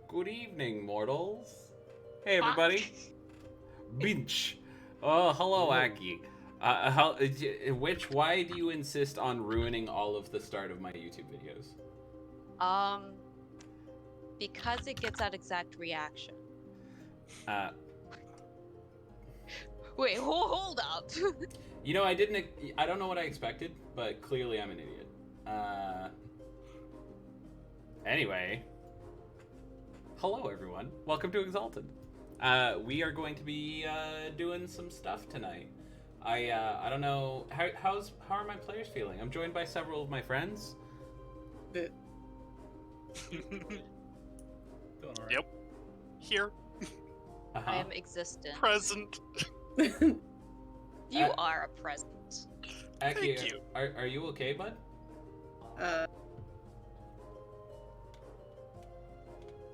Good evening, mortals. Hey, everybody. Binch. Oh, hello, Aki. Why do you insist on ruining all of the start of my YouTube videos? Because it gets that exact reaction. Uh, Wait, hold up. you know, I don't know what I expected, but clearly I'm an idiot. Anyway. Hello, everyone. Welcome to Exalted. We are going to be doing some stuff tonight. I don't know how are my players feeling. I'm joined by several of my friends. Doing all right. Yep. Here. I am existent. Present. You are a present. Aki, Thank you. Are you okay, bud?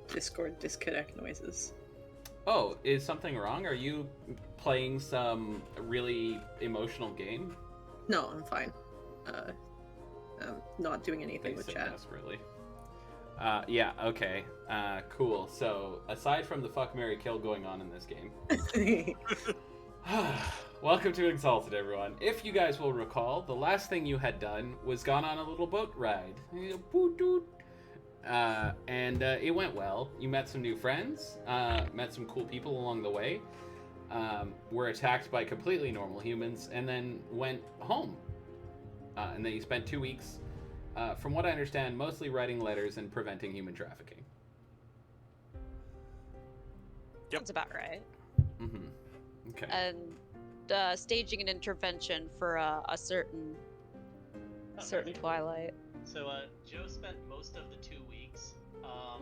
Discord disconnect noises. Oh, is something wrong? Are you playing some really emotional game? No, I'm fine. I'm not doing anything with chat. Desperately. Yeah, okay. Cool. So, aside from the fuck, marry, kill going on in this game, welcome to Exalted, everyone. If you guys will recall, the last thing you had done was gone on a little boat ride. And it went well. You met some new friends, met some cool people along the way, were attacked by completely normal humans, and then went home. And then you spent 2 weeks, from what I understand, mostly writing letters and preventing human trafficking. Yep. That's about right. Mm-hmm. Okay. And staging an intervention for a certain Twilight. So Joe spent most of the 2 weeks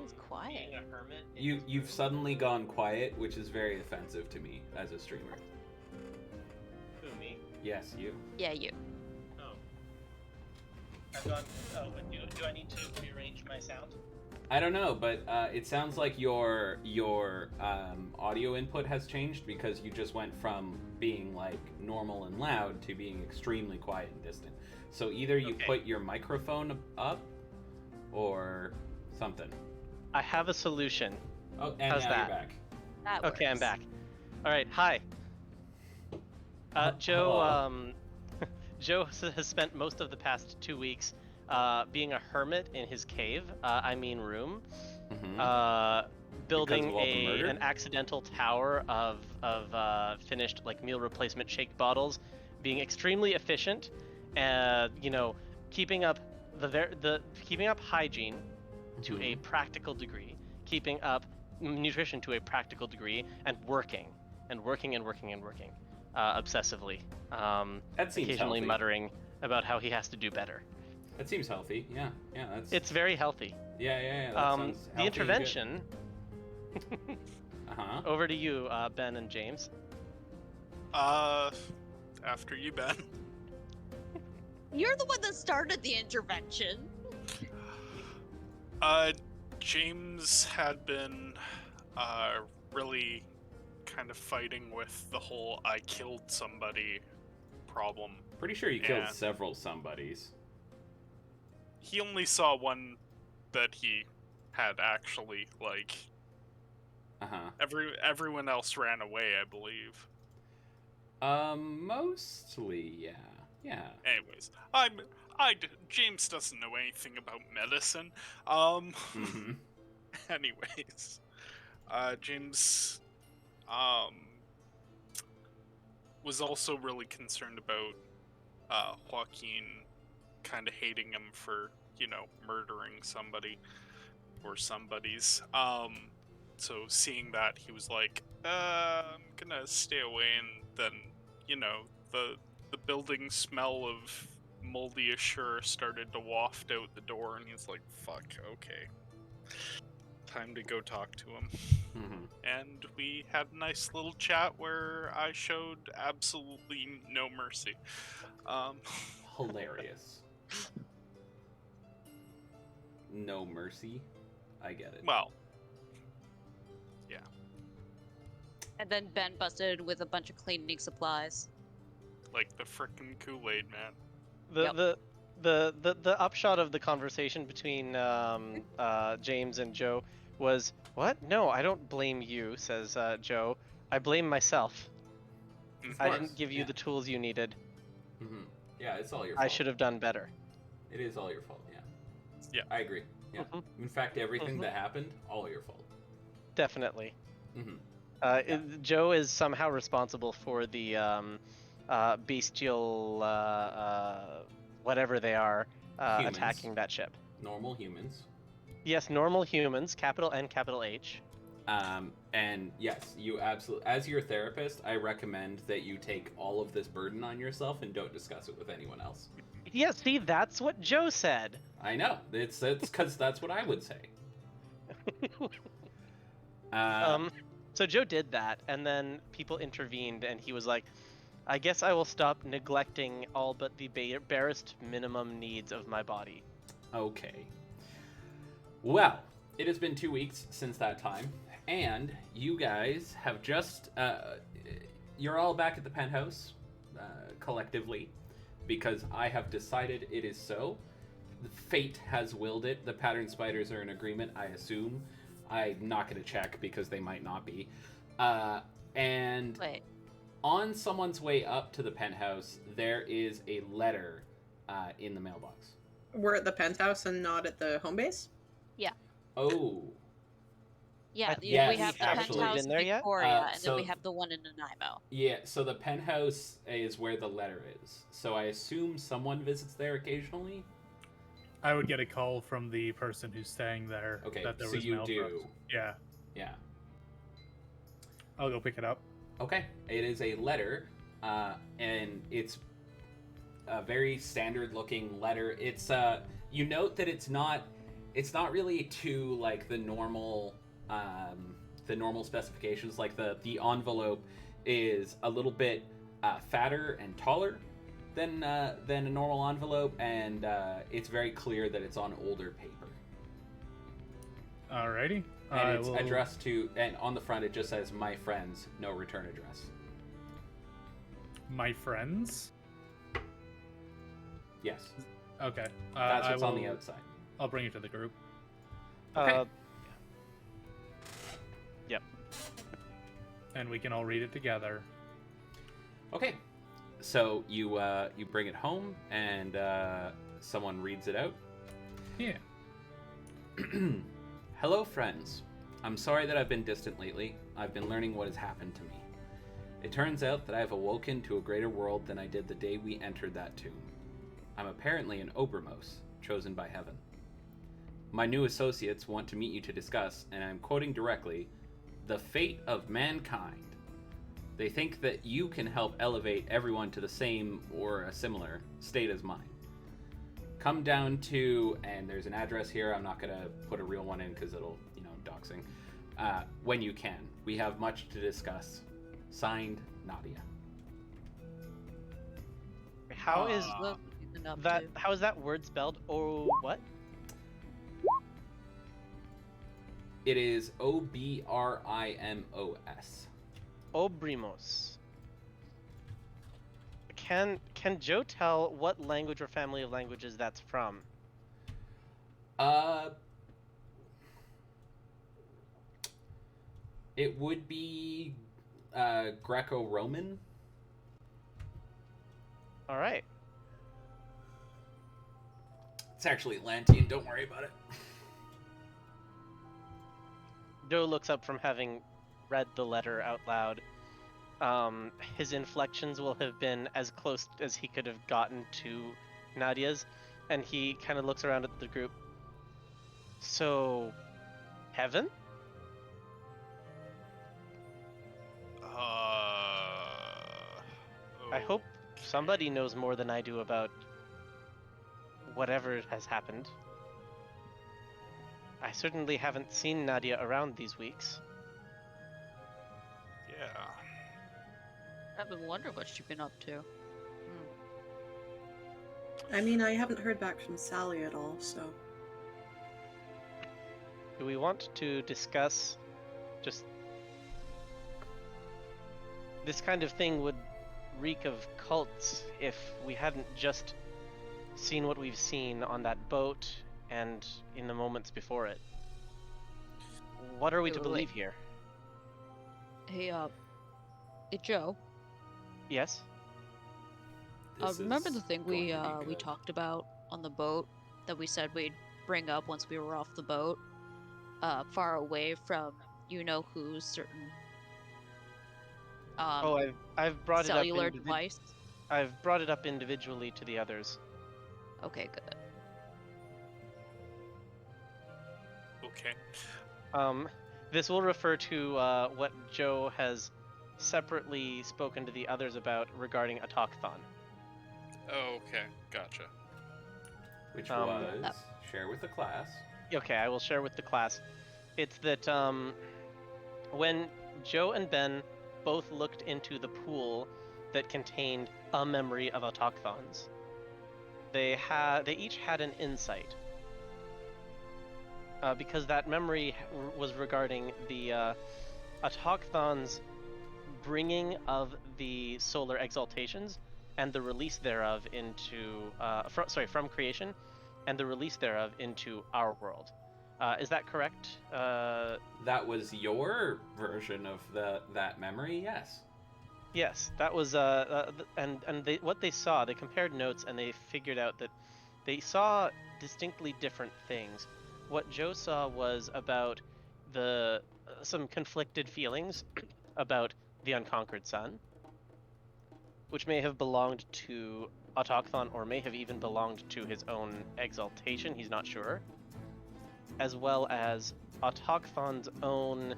It's quiet. being a hermit. in his You've room. suddenly gone quiet, which is very offensive to me as a streamer. Who, me? Yes, you. Yeah, you. Oh. I've gone. Oh, but do I need to rearrange my sound? I don't know, but it sounds like your audio input has changed because you just went from being like normal and loud to being extremely quiet and distant. So either you Okay. put your microphone up or something. I have a solution. Oh, and How's now that? you're back. That Okay, I'm works. back. All right, hi. Joe. Joe has spent most of the past 2 weeks being a hermit in his cave. Room. Mm-hmm. Building of all the murder? an accidental tower of finished like meal replacement shake bottles, being extremely efficient, keeping up keeping up hygiene to a practical degree, keeping up nutrition to a practical degree, and working obsessively. That seems Occasionally healthy. muttering about how he has to do better. That seems healthy. Yeah, that's. It's very healthy. Yeah. That sounds healthy and The good. intervention. Uh-huh. Over to you, Ben and James. After you, Ben. You're the one that started the intervention. James had been, really kind of fighting with the whole I killed somebody problem. Pretty sure you killed Yeah. several somebodies. He only saw one that he had actually, like, Uh-huh. everyone else ran away, I believe. Mostly, yeah. Yeah. Anyways, James doesn't know anything about medicine. Mm-hmm. Anyways, James, was also really concerned about, Joaquin kind of hating him for, murdering somebody or somebody's. So seeing that, he was like, I'm gonna stay away, and then, the building smell of moldy assure started to waft out the door, and he's like, fuck, okay. Time to go talk to him. Mm-hmm. And we had a nice little chat where I showed absolutely no mercy. Hilarious. No mercy. I get it. Well, And then Ben busted with a bunch of cleaning supplies. like the frickin' Kool-Aid, man. The upshot of the conversation between James and Joe was, "What? No, I don't blame you," says Joe. "I blame myself. Mhm. I course, didn't give you yeah. the tools you needed. Hmm. Yeah, it's all your I fault. should have done better." It is all your fault. Yeah. Yeah. I agree. Yeah. Mhm. In fact, everything Mhm. that happened, all your fault. Definitely. Hmm. Joe is somehow responsible for the bestial, whatever they are, Humans. attacking that ship. Normal humans. Yes, normal humans, capital N, capital H. And yes, you absolutely, as your therapist, I recommend that you take all of this burden on yourself and don't discuss it with anyone else. Yeah, see, that's what Joe said. I know. It's because that's what I would say. So Joe did that, and then people intervened, and he was like, "I guess I will stop neglecting all but the barest minimum needs of my body." Okay. Well, it has been 2 weeks since that time, and you guys have just, you're all back at the penthouse, collectively, because I have decided it is so. Fate has willed it. The pattern spiders are in agreement, I assume. I'm not going to check because they might not be. And Wait. on someone's way up to the penthouse, there is a letter in the mailbox. We're at the penthouse and not at the home base? Oh. Yeah, Yes, we have the actually. penthouse Been there in yet? Victoria, and so- then we have the one in Nanaimo. Yeah, so the penthouse is where the letter is. So I assume someone visits there occasionally? I would get a call from the person who's staying there Okay, that there so was you mail do. for us. Yeah, Yeah. I'll go pick it up. Okay. It is a letter, and it's a very standard looking letter. It's you note that it's not really to like the normal specifications. Like the envelope is a little bit fatter and taller than a normal envelope, and it's very clear that it's on older paper. Alrighty. And it's addressed to, and on the front it just says "My friends, no return address." My friends? Yes, Okay. that's what's on the will- outside. I'll bring it to the group. Okay. And we can all read it together. Okay, so you bring it home and someone reads it out. Yeah. Hello, friends. I'm sorry that I've been distant lately. I've been learning what has happened to me. It turns out that I have awoken to a greater world than I did the day we entered that tomb. I'm apparently an Obermos, chosen by heaven. My new associates want to meet you to discuss, and I'm quoting directly, the fate of mankind. They think that you can help elevate everyone to the same or a similar state as mine. Come down to, and there's an address here, I'm not going to put a real one in because it'll, doxing. When you can. We have much to discuss. Signed, Nadia. How is Look, you can up that? to- How is that word spelled? Oh, what? It is Obrimos. Obrimos. Can Joe tell what language or family of languages that's from? It would be Greco-Roman. All right. It's actually Atlantean, don't worry about it. Joe looks up from having read the letter out loud. His inflections will have been as close as he could have gotten to Nadia's, and he kind of looks around at the group. So, heaven? I hope somebody knows more than I do about whatever has happened. I certainly haven't seen Nadia around these weeks. Yeah. I've been wondering what she's been up to. I mean, I haven't heard back from Sally at all, so. Do we want to discuss just this kind of thing would reek of cults if we hadn't just seen what we've seen on that boat and in the moments before it? What are we to Wait, wait, believe here? Hey, hey Joe. Yes. This Remember is the thing going we to be we good. talked about on the boat that we said we'd bring up once we were off the boat, far away from you know who's certain Oh, I've brought it up. cellular device. I've brought it up individually to the others. Okay, good. Okay. This will refer to what Joe has separately spoken to the others about regarding a talkathon. Oh, okay. Gotcha. Which Um, was share with the class. Okay, I will share with the class. It's that when Joe and Ben both looked into the pool that contained a memory of autochthons, they each had an insight. Because that memory was regarding the autochthons' bringing of the solar exaltations and the release thereof into from creation and the release thereof into our world. Is that correct? That was your version of that memory, yes. Yes, that was what they saw. They compared notes and they figured out that they saw distinctly different things. What Joe saw was about some conflicted feelings about the unconquered sun, which may have belonged to Autochthon or may have even belonged to his own exaltation. He's not sure. As well as Autochthon's own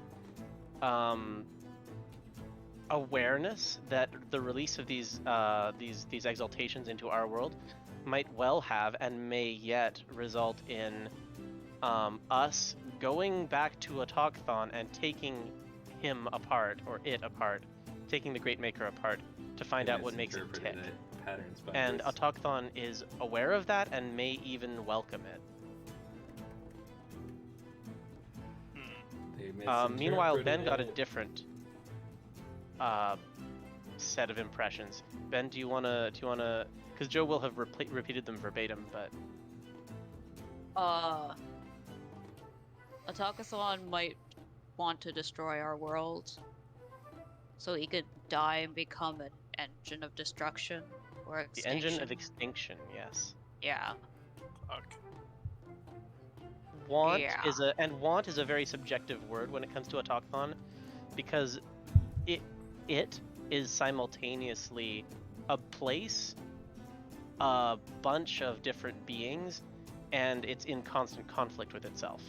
awareness that the release of these exaltations into our world might well have and may yet result in us going back to Autochthon and taking him apart or it apart, taking the Great Maker apart to find out what makes it tick. Patterns by And this. Autochthon is aware of that and may even welcome it. Hmm. Meanwhile, Ben misinterpreted got a it. different set of impressions. Ben, do you wanna? Because Joe will have repeated them verbatim, but Atakathon might want to destroy our world, so he could die and become an engine of destruction or the extinction. engine of extinction, yes. Yeah. Okay. Want Yeah. is a very subjective word when it comes to Autochthon, because it is simultaneously a place, a bunch of different beings, and it's in constant conflict with itself.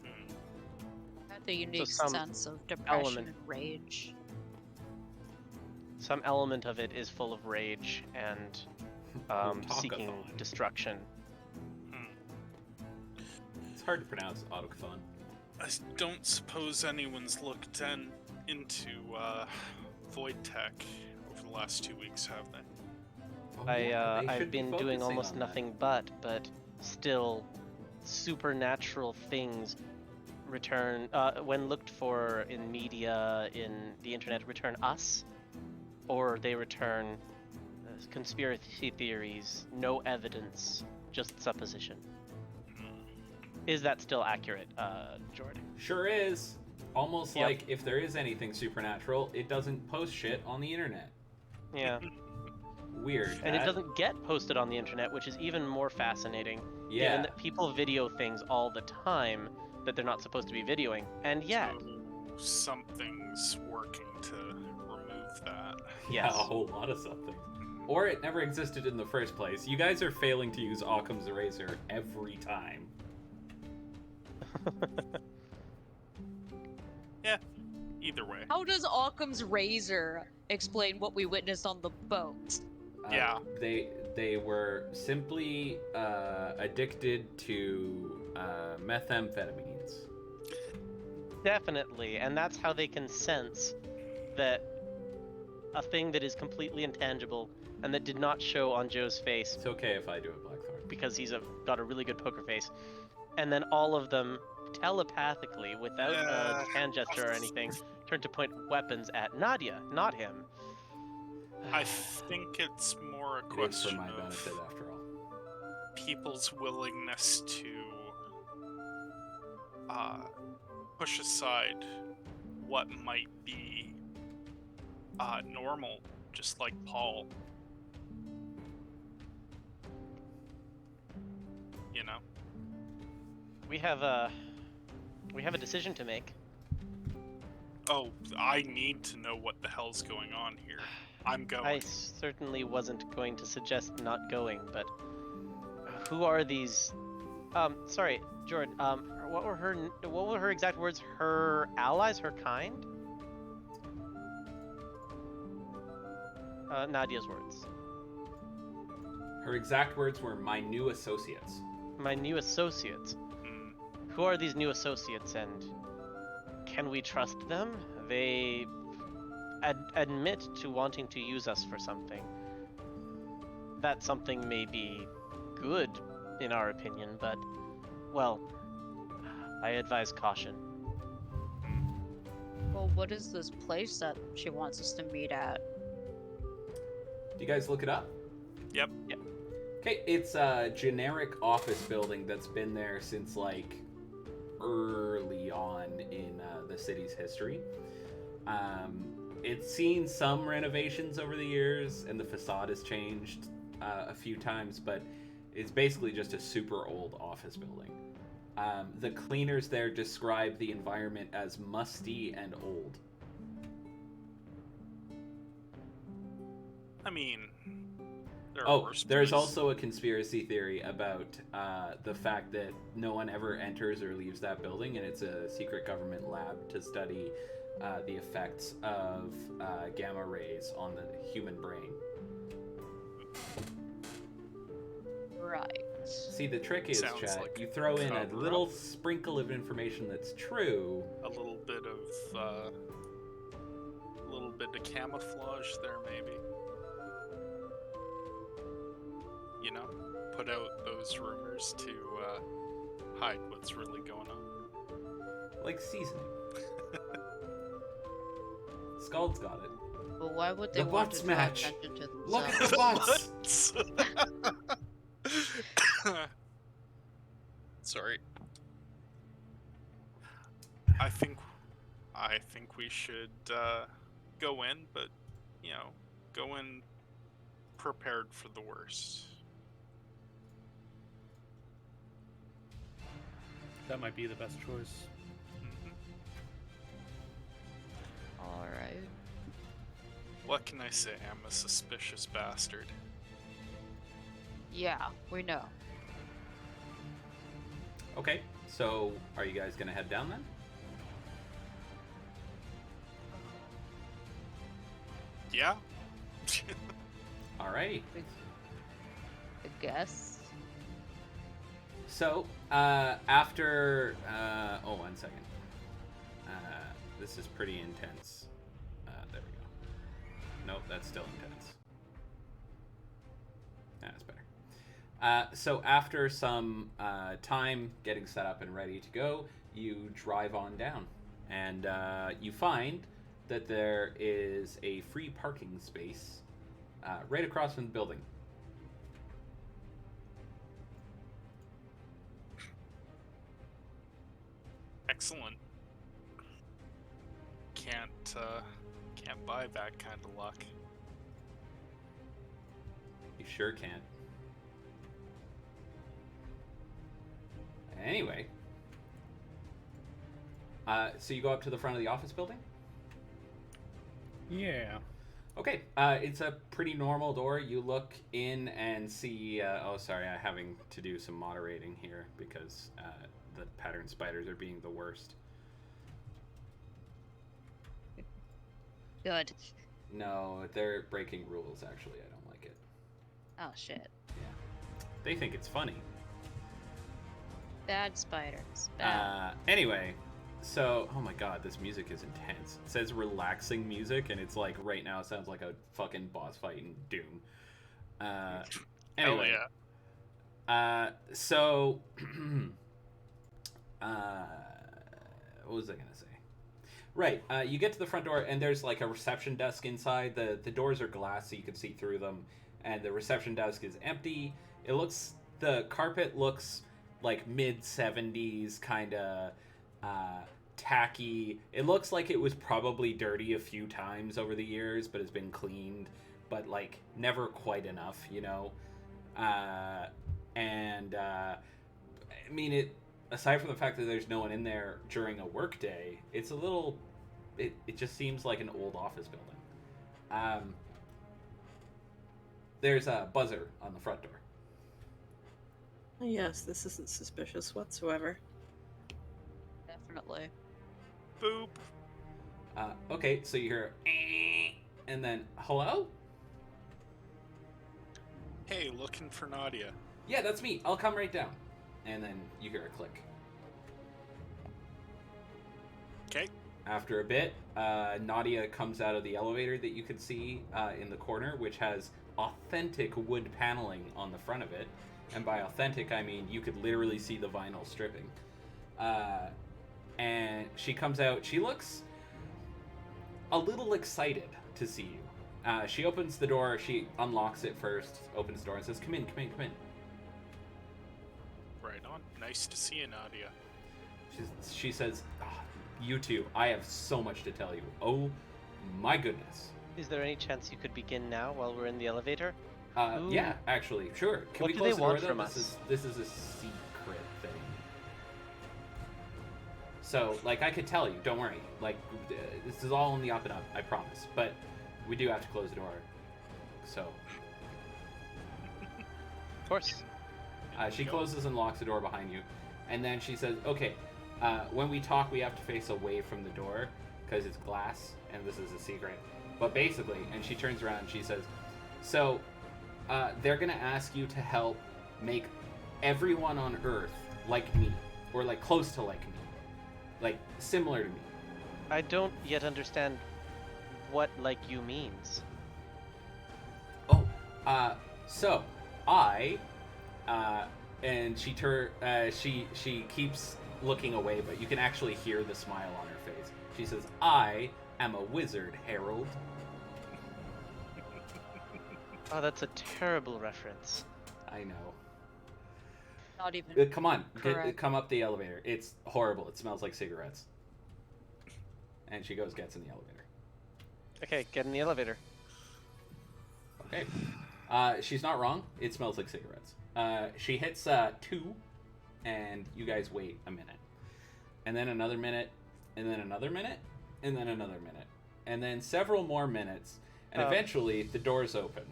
Hmm. Had the unique some sense of depression element- and rage. Some element of it is full of rage and seeking Autochthon. destruction. Hmm. It's hard to pronounce autochthon. I don't suppose anyone's looked into Void Tech over the last 2 weeks, have they? Oh, yeah, they I've should be been doing focusing almost on that. nothing but still supernatural things return when looked for in media, in the internet, return us, or they return conspiracy theories, no evidence, just supposition. Hmm. Is that still accurate, Jordan? Sure is. Almost Yep. like if there is anything supernatural, it doesn't post shit on the internet. Yeah. Weird. And it doesn't get posted on the internet, which is even more fascinating, Yeah. given that people video things all the time that they're not supposed to be videoing, and yet, So something's working to remove that. Yeah, yes. a whole lot of something. Or it never existed in the first place. You guys are failing to use Occam's razor every time. Either way. How does Occam's razor explain what we witnessed on the boat? Yeah. They were simply addicted to methamphetamines. Definitely, and that's how they can sense that a thing that is completely intangible and that did not show on Joe's face It's okay if I do a Blackthorn. because he's got a really good poker face, and then all of them telepathically, without a hand gesture or anything, turn to point weapons at Nadia, not him. I think it's more a It is for question my of benefit, after all. people's willingness to push aside what might be normal, just like Paul. You know? We have a decision to make. Oh, I need to know what the hell's going on here. I'm going. I certainly wasn't going to suggest not going, but who are these? Sorry, Jordan. What were her exact words? Her allies, her kind? Nadia's words. Her exact words were, "My new associates." My new associates. Hmm. Who are these new associates, and can we trust them? They admit to wanting to use us for something. That something may be good, in our opinion, but, well, I advise caution. Well, what is this place that she wants us to meet at? Do you guys look it up? Yep. Okay, it's a generic office building that's been there since like early on in the city's history. It's seen some renovations over the years, and the facade has changed a few times, but it's basically just a super old office building. The cleaners there describe the environment as musty and old. I mean, there are Oh, worse there's places. also a conspiracy theory about the fact that no one ever enters or leaves that building, and it's a secret government lab to study the effects of gamma rays on the human brain. Right. See, the trick is, Sounds chat, like you throw in a cover-up. little sprinkle of information that's true. A little bit of camouflage there, maybe. You know, put out those rumors to hide what's really going on. Like seasoning. Scald's got it. But why would they The want butts to draw match. attention to themselves? Look at the butts! Sorry. I think we should go in, but you know, go in prepared for the worst. That might be the best choice. Mhm. Alright. What can I say? I'm a suspicious bastard. Yeah, we know. Okay, so are you guys gonna head down then? Yeah. Alrighty. I guess. So, after, oh, 1 second. This is pretty intense. There we go. Nope, that's still intense. That's better. So after some time getting set up and ready to go, you drive on down, and you find that there is a free parking space right across from the building. Excellent. Can't buy that kind of luck. You sure can't. Anyway, so you go up to the front of the office building? Yeah. Okay, it's a pretty normal door. You look in and see, oh sorry, I'm having to do some moderating here because the pattern spiders are being the worst. Good. No, they're breaking rules, actually. I don't like it. Oh shit. They think it's funny. Bad spiders. Bad. Anyway, so, oh my god, this music is intense. It says relaxing music, and it's like, right now it sounds like a fucking boss fight in Doom. Anyway. Hell yeah. So, what was I gonna say? Right, you get to the front door, and there's like a reception desk inside. The doors are glass, so you can see through them, and the reception desk is empty. The carpet looks like mid-70s kind of tacky. It looks like it was probably dirty a few times over the years, but it's been cleaned, but like never quite enough, you know. I mean, it. Aside from the fact that there's no one in there during a work day, it's a little. It just seems like an old office building. There's a buzzer on the front door. Yes, this isn't suspicious whatsoever. Definitely. Boop. Okay, so you hear, and then hello. Hey, looking for Nadia. Yeah, that's me. I'll come right down. And then you hear a click. Okay. After a bit, Nadia comes out of the elevator that you can see in the corner, which has authentic wood paneling on the front of it. And by authentic, I mean you could literally see the vinyl stripping. And she comes out. She looks a little excited to see you. She opens the door. She unlocks it first, opens the door, and says, "Come in, come in, come in." Right on. Nice to see you, Nadia. She says, "You two, I have so much to tell you. Oh my goodness." Is there any chance you could begin now while we're in the elevator? Yeah, actually, sure. Can What we do close they the door, want though? from This us? is a secret thing. So, like, I could tell you. Don't worry. Like, this is all on the up and up. I promise. But we do have to close the door. So, Of course. she closes and locks the door behind you, and then she says, "Okay, when we talk, we have to face away from the door because it's glass, and this is a secret." But basically, and she turns around and she says, "So, they're gonna ask you to help make everyone on Earth like me, or like close to like me, like similar to me." I don't yet understand what like you means. Oh, so I, and she keeps looking away, but you can actually hear the smile on her face. She says, "I am a wizard, Harold." Oh, that's a terrible reference. I know. Not even. Come on, Correct. come up the elevator. It's horrible. It smells like cigarettes. And she gets in the elevator. Okay, get in the elevator. Okay. She's not wrong. It smells like cigarettes. She hits 2, and you guys wait a minute. And then another minute, and then another minute, and then another minute. And then several more minutes, and eventually the doors open.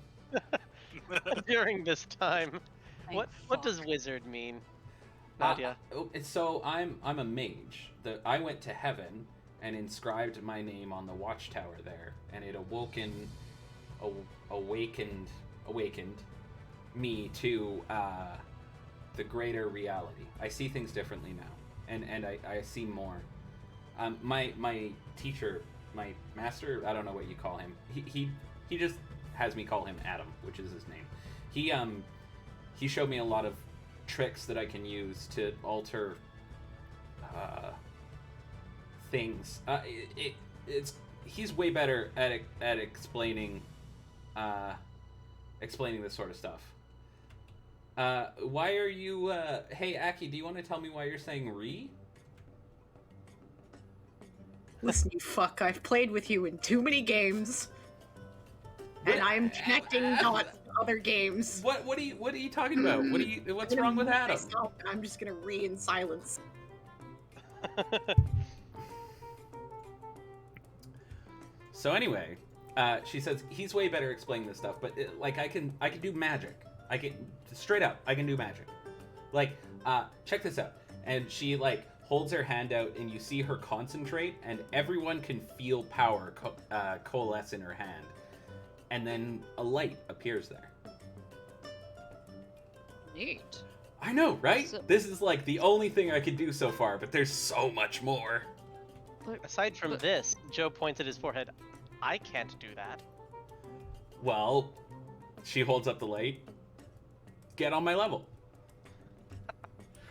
During this time, Thank what does fuck. wizard mean, Nadia? So I'm a mage. I went to heaven and inscribed my name on the watchtower there, and it awakened me to the greater reality. I see things differently now, and I see more. My teacher, my master, I don't know what you call him. He just has me call him Adam, which is his name. He showed me a lot of tricks that I can use to alter things. He's way better at explaining this sort of stuff. Why are you? Hey, Aki, do you want to tell me why you're saying "re"? Listen, you fuck, I've played with you in too many games. And I'm connecting dots to other games. What are you talking about? What's wrong with Adam? Myself, and I'm just gonna re in silence. So anyway, she says he's way better explaining this stuff, but like I can do magic. I can straight up, I can do magic. Like, check this out. And she like holds her hand out, and you see her concentrate, and everyone can feel power coalesce in her hand. And then a light appears there. Neat. I know, right? So- This is like the only thing I can do so far, but there's so much more. Aside from this, Joe points at his forehead. I can't do that. Well, she holds up the light. Get on my level.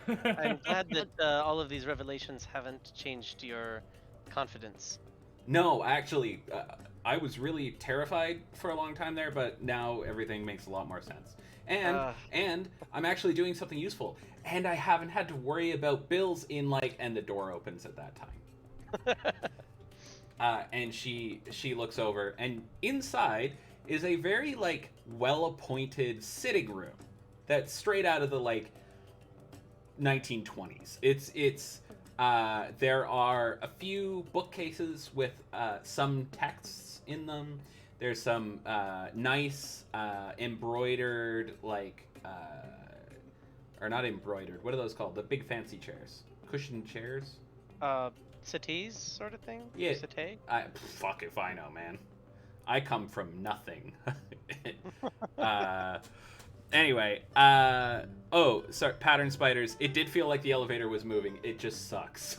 I'm glad that all of these revelations haven't changed your confidence. No, actually, I was really terrified for a long time there, but now everything makes a lot more sense. And I'm actually doing something useful, and I haven't had to worry about bills in and the door opens at that time. And she looks over, and inside is a very like well-appointed sitting room that's straight out of the like 1920s. It's there are a few bookcases with some texts in them. There's some nice embroidered like or not embroidered. What are those called? The big fancy chairs, cushioned chairs. Settees sort of thing? Yeah. Settee? Fuck if I know, man. I come from nothing. Anyway, oh, sorry, pattern spiders. It did feel like the elevator was moving. It just sucks.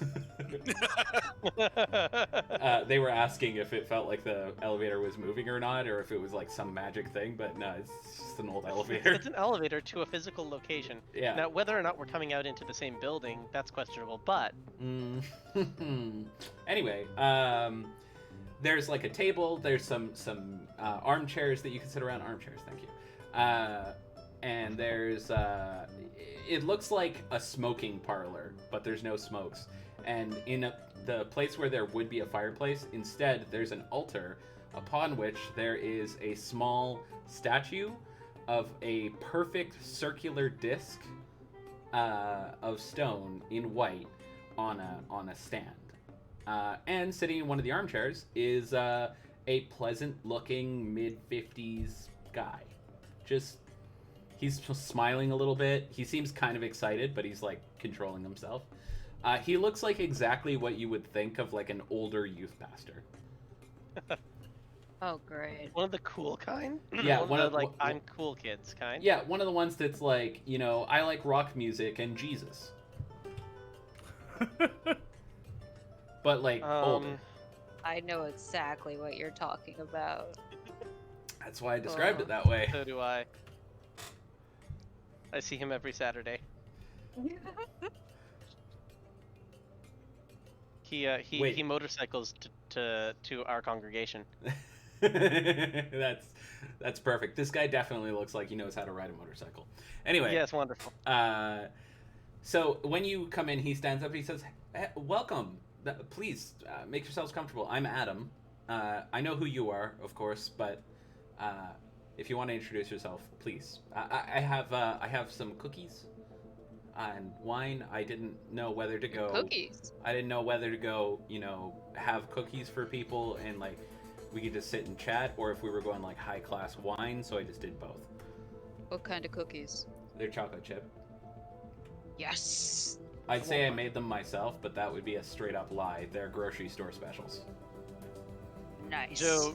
They were asking if it felt like the elevator was moving or not, or if it was like some magic thing, but no, it's just an old elevator. It's an elevator to a physical location. Yeah. Now, whether or not we're coming out into the same building, that's questionable, but... Anyway, there's like a table, there's some armchairs that you can sit around. Armchairs, thank you. And there's, it looks like a smoking parlor, but there's no smokes. And in the place where there would be a fireplace, instead there's an altar upon which there is a small statue of a perfect circular disc of stone in white on a stand. And sitting in one of the armchairs is a pleasant-looking mid-50s guy. He's smiling a little bit. He seems kind of excited, but he's like controlling himself. He looks like exactly what you would think of like an older youth pastor. Oh, great. One of the cool kind? Yeah, one of the, like, I'm cool kids kind? Yeah, one of the ones that's like, you know, I like rock music and Jesus. But like older. I know exactly what you're talking about. That's why I described it that way. So do I. I see him every Saturday. He motorcycles to our congregation. That's perfect. This guy definitely looks like he knows how to ride a motorcycle. Anyway. Yes, wonderful. So when you come in, he stands up. He says, "Welcome. Please make yourselves comfortable. I'm Adam. I know who you are, of course, but if you want to introduce yourself, please. I have some cookies and wine. I didn't know whether to go. Cookies. I didn't know whether to go. You know, have cookies for people and like we could just sit and chat, or if we were going like high class wine. So I just did both. What kind of cookies? They're chocolate chip. Yes. I'd say I made them myself, but that would be a straight up lie. They're grocery store specials. Nice.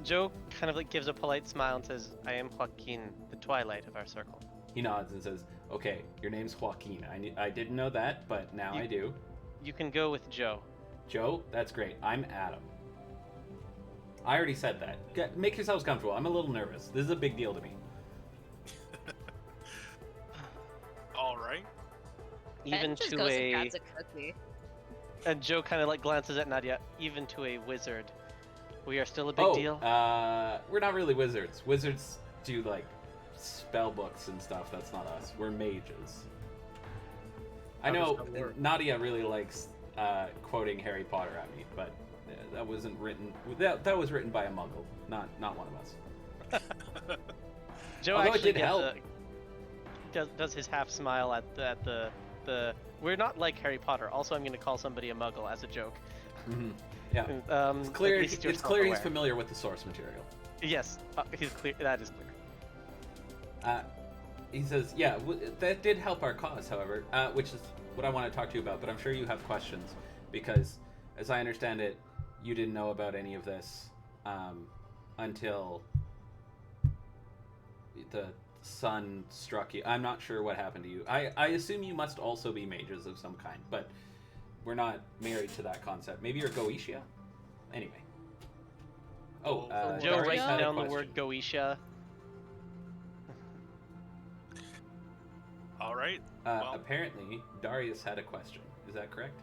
Joe kind of like gives a polite smile and says, "I am Joaquin, the twilight of our circle." He nods and says, "Okay, your name's Joaquin. I didn't know that, but now I do. You can go with Joe." Joe, that's great. I'm Adam. I already said that. Make yourselves comfortable. I'm a little nervous. This is a big deal to me. All right. Even just to goes a... and grabs a cookie. And Joe kind of like glances at Nadia. Even to a wizard, we are still a big deal. We're not really wizards. Wizards do like spell books and stuff. That's not us. We're mages. I know Nadia really likes quoting Harry Potter at me, but that wasn't written. That was written by a Muggle, not one of us. Joe Although actually it did help. Does his half smile at the we're not like Harry Potter. Also, I'm going to call somebody a Muggle as a joke. Mm-hmm. Yeah. It's clear. It's clear he's familiar with the source material. Yes, he's clear. That is clear. He says, "Yeah, that did help our cause, however, which is what I want to talk to you about. But I'm sure you have questions because, as I understand it, you didn't know about any of this until the sun struck you. I'm not sure what happened to you. I assume you must also be mages of some kind, but we're not married to that concept. Maybe you're Goetia? Anyway. Oh, Joe Darius writes had a down the question. word Goetia. All right. Well, Apparently, Darius had a question. Is that correct?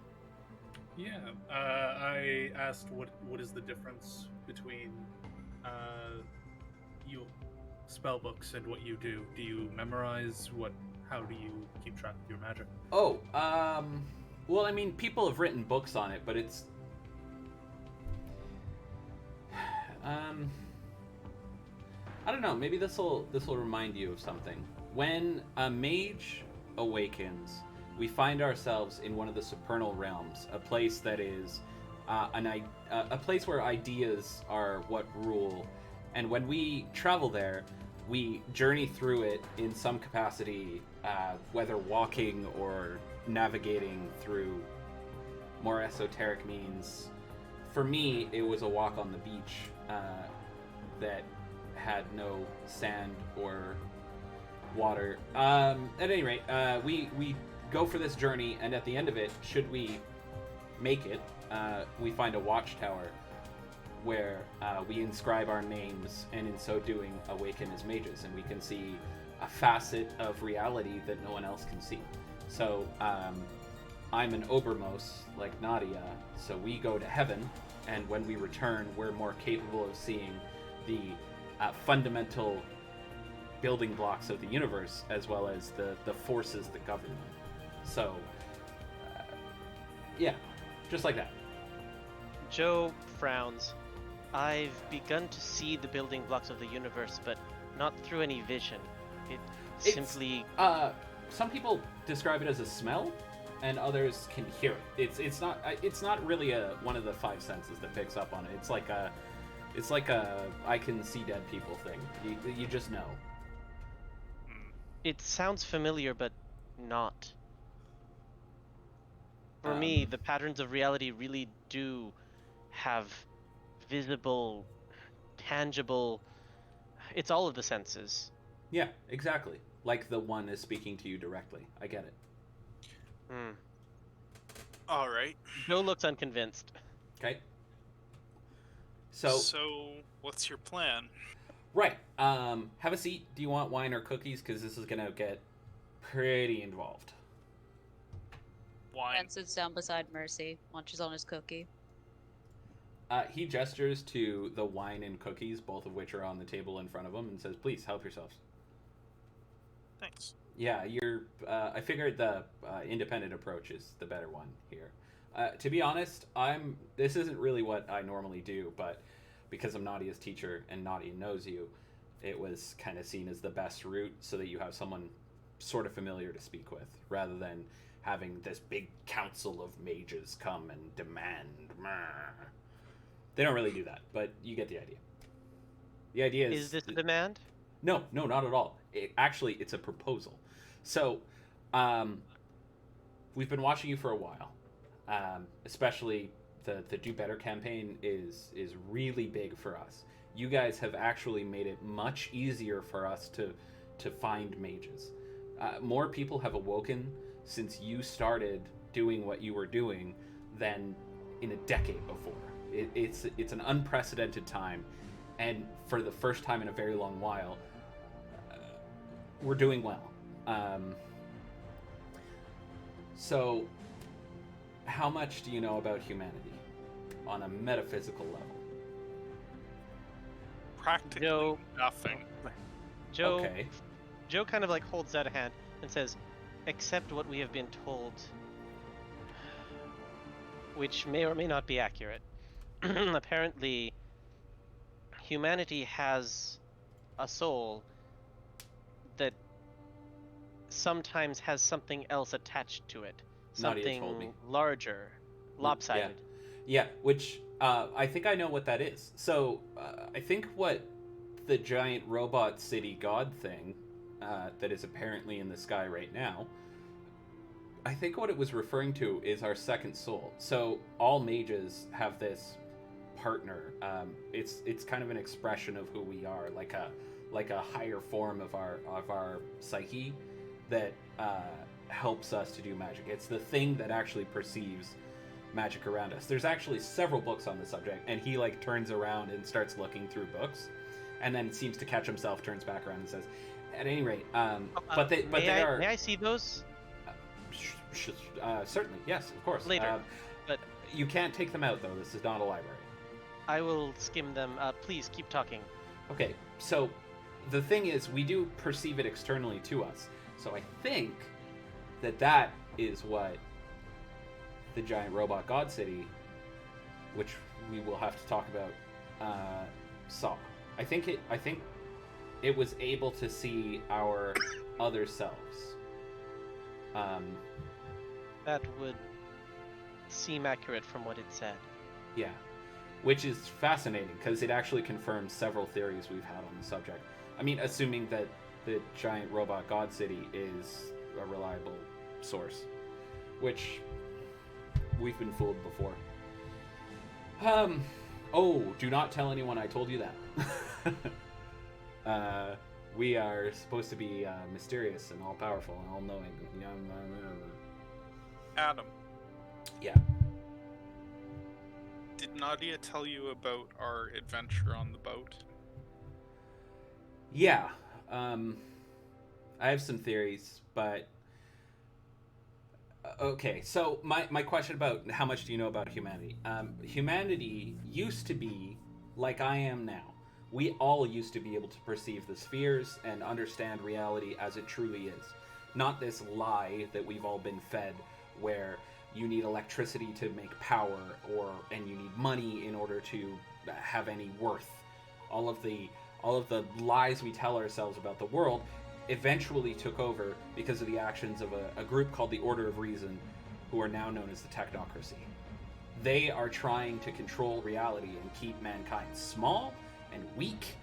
Yeah, I asked what is the difference between you spell books and what you do. Do you memorize how do you keep track of your magic? Oh, well, I mean, people have written books on it, but it's Um, I don't know. Maybe this will remind you of something. When a mage awakens, we find ourselves in one of the supernal realms, a place that is a place where ideas are what rule. And when we travel there, we journey through it in some capacity, whether walking or navigating through more esoteric means. For me, it was a walk on the beach that had no sand or water. At any rate, we go for this journey, and at the end of it, should we make it, we find a watchtower where we inscribe our names, and in so doing, awaken as mages, and we can see a facet of reality that no one else can see. So I'm an Obermos, like Nadia, so we go to heaven, and when we return, we're more capable of seeing the fundamental building blocks of the universe, as well as the forces that govern them. So, yeah, just like that. Joe frowns. I've begun to see the building blocks of the universe, but not through any vision. It's simply... Some people describe it as a smell, and others can hear it. It's not really one of the five senses that picks up on it. It's like a I can see dead people thing. You just know. It sounds familiar, but not. For me, the patterns of reality really do have visible, tangible... It's all of the senses. Yeah, exactly. Like the one is speaking to you directly. I get it. All right. Joe looks unconvinced. Okay. So, what's your plan? right. Have a seat. Do you want wine or cookies? Because this is gonna get pretty involved. Wine. Ben sits down beside Mercy, munches on his cookie. He gestures to the wine and cookies, both of which are on the table in front of him, and says, "Please help yourselves." Thanks. Yeah, I figured the independent approach is the better one here. To be honest, this isn't really what I normally do, but because I'm Nadia's teacher and Nadia knows you, it was kind of seen as the best route so that you have someone sort of familiar to speak with, rather than having this big council of mages come and demand. They don't really do that, but you get the idea. The idea is... Is this a demand? No, not at all. It's a proposal. So, we've been watching you for a while. Especially the Do Better campaign is really big for us. You guys have actually made it much easier for us to find mages. More people have awoken since you started doing what you were doing than in a decade before. It's an unprecedented time, and for the first time in a very long while, we're doing well. So, how much do you know about humanity on a metaphysical level? Practically Joe. nothing. Joe Okay. Joe kind of like holds out a hand and says, "Accept what we have been told," which may or may not be accurate. Apparently, humanity has a soul that sometimes has something else attached to it. Nadia told me. Something larger, lopsided. Yeah, which I think I know what that is. So I think what the giant robot city god thing that is apparently in the sky right now, I think what it was referring to is our second soul. So all mages have this partner. It's kind of an expression of who we are, like a higher form of our psyche that helps us to do magic. It's the thing that actually perceives magic around us. There's actually several books on the subject, and he like turns around and starts looking through books, and then seems to catch himself, turns back around and says, "At any rate, May I see those certainly, yes, of course. later? But You can't take them out though. This is not a library." I will skim them. Please keep talking. Okay, so the thing is, we do perceive it externally to us. So I think that is what the giant robot god city, which we will have to talk about saw. I think it was able to see our other selves. That would seem accurate from what it said. Yeah, which is fascinating because it actually confirms several theories we've had on the subject. I mean, assuming that the giant robot god city is a reliable source, which we've been fooled before. Oh, do not tell anyone I told you that. We are supposed to be mysterious and all-powerful and all-knowing. Adam, Yeah. did Nadia tell you about our adventure on the boat? Yeah. I have some theories, but... Okay, so my question about how much do you know about humanity? Humanity used to be like I am now. We all used to be able to perceive the spheres and understand reality as it truly is. Not this lie that we've all been fed where you need electricity to make power and you need money in order to have any worth. All of the lies we tell ourselves about the world eventually took over because of the actions of a group called the Order of Reason, who are now known as the Technocracy. They are trying to control reality and keep mankind small and weak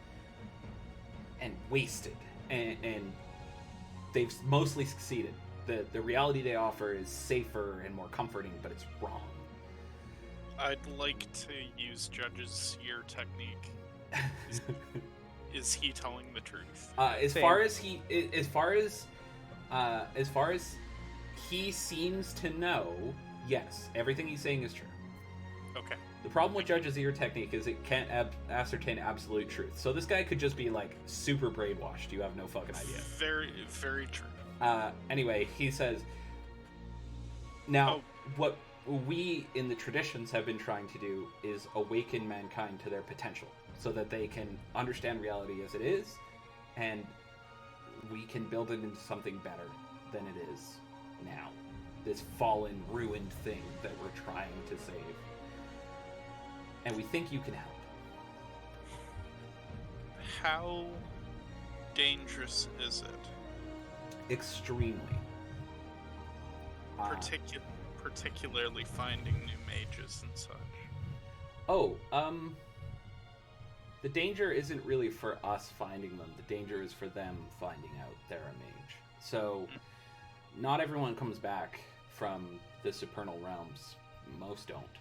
and wasted, and they've mostly succeeded. The reality they offer is safer and more comforting, but it's wrong. I'd like to use Judge's ear technique. Is he telling the truth? As far as he seems to know, yes, everything he's saying is true. Okay. The problem with Judge's ear technique is it can't ascertain absolute truth. So this guy could just be like super brainwashed. You have no fucking idea. Very, very true. Anyway, he says, now, what we in the traditions have been trying to do is awaken mankind to their potential so that they can understand reality as it is, and we can build it into something better than it is now. This fallen, ruined thing that we're trying to save. And we think you can help. How dangerous is it? Extremely. Particularly finding new mages and such. The danger isn't really for us finding them. The danger is for them finding out they're a mage. So, not everyone comes back from the supernal realms. Most don't.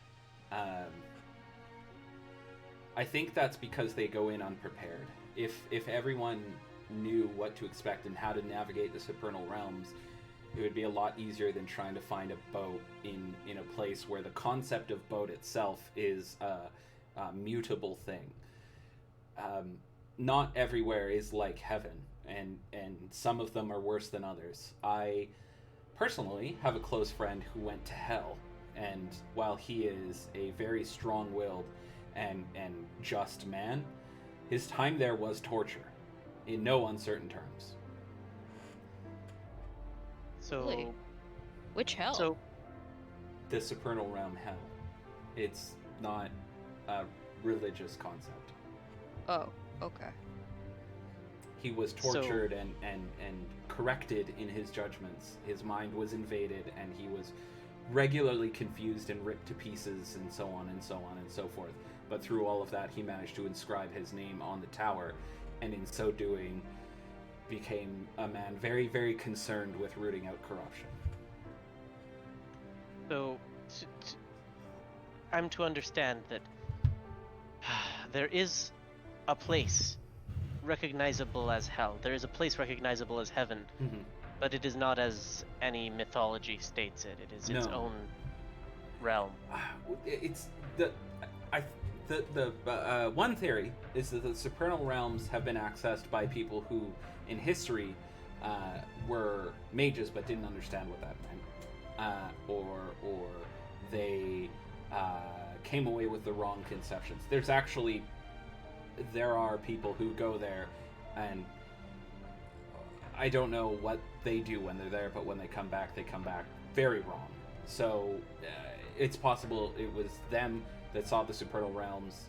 I think that's because they go in unprepared. If everyone knew what to expect and how to navigate the supernal realms, it would be a lot easier than trying to find a boat in a place where the concept of boat itself is a mutable thing. Not everywhere is like heaven, and some of them are worse than others. I personally have a close friend who went to hell, and while he is a very strong-willed and just man, his time there was torture, in no uncertain terms. So, Really? Which hell? so The supernal realm hell. It's not a religious concept. Oh, okay. He was tortured and corrected in his judgments. His mind was invaded, and he was regularly confused and ripped to pieces, and so on and so on and so forth. But through all of that, he managed to inscribe his name on the tower, and in so doing, became a man very, very concerned with rooting out corruption. So, I'm to understand that there is a place recognizable as hell. There is a place recognizable as heaven, but it is not as any mythology states it. It is its No. own realm. It's the one theory is that the supernal realms have been accessed by people who, in history, were mages but didn't understand what that meant, or they came away with the wrong conceptions. There are people who go there, and I don't know what they do when they're there, but when they come back very wrong. So it's possible it was them that saw the supernal realms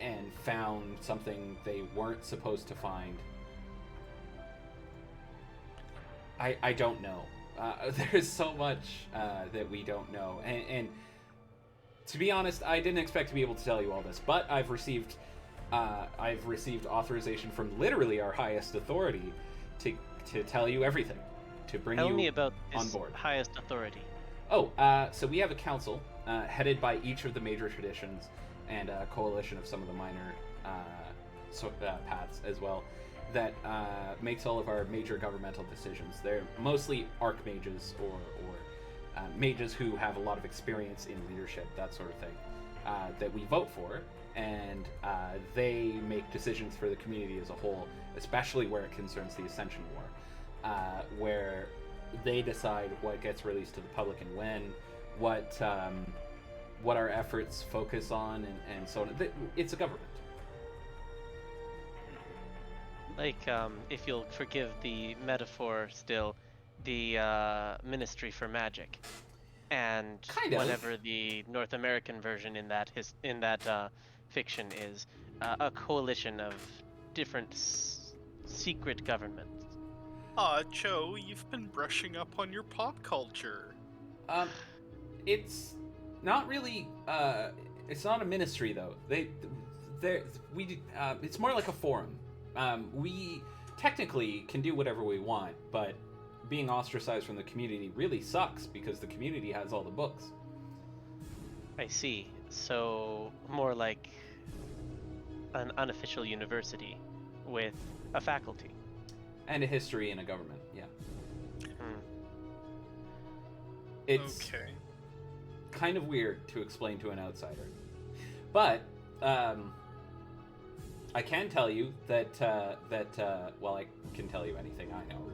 and found something they weren't supposed to find. I don't know. There's so much that we don't know, and to be honest, I didn't expect to be able to tell you all this, but I've received authorization from literally our highest authority to tell you everything, to bring Tell you me about on this board. highest authority. Oh, so we have a council headed by each of the major traditions and a coalition of some of the minor paths as well that makes all of our major governmental decisions. They're mostly archmages or mages who have a lot of experience in leadership, that sort of thing, that we vote for, and they make decisions for the community as a whole, especially where it concerns the Ascension War, where they decide what gets released to the public and when, what our efforts focus on, and so on. It's a government. Like, if you'll forgive the metaphor still, the Ministry for Magic, and Kind of. whatever the North American version in that fiction is, a coalition of different secret governments. Aw, Joe, you've been brushing up on your pop culture. It's not really. It's not a ministry though. It's more like a forum. We technically can do whatever we want, but being ostracized from the community really sucks because the community has all the books. I see. So, more like an unofficial university with a faculty. And a history and a government, yeah. Hmm. It's Okay. kind of weird to explain to an outsider. But, I can tell you that, well, I can tell you anything I know, really.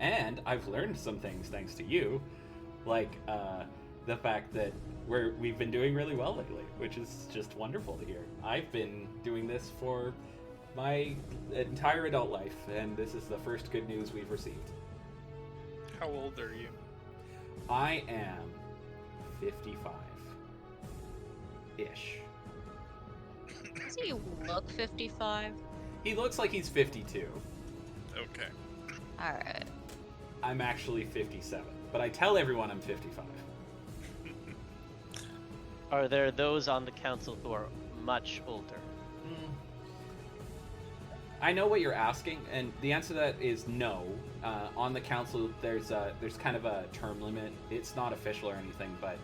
And I've learned some things thanks to you, like, the fact that we've been doing really well lately, which is just wonderful to hear. I've been doing this for my entire adult life, and this is the first good news we've received. How old are you? I am 55-ish. Does he look 55? He looks like he's 52. Okay. Alright. I'm actually 57, but I tell everyone I'm 55. Are there those on the council who are much older? I know what you're asking, and the answer to that is no. On the council, there's kind of a term limit. It's not official or anything, but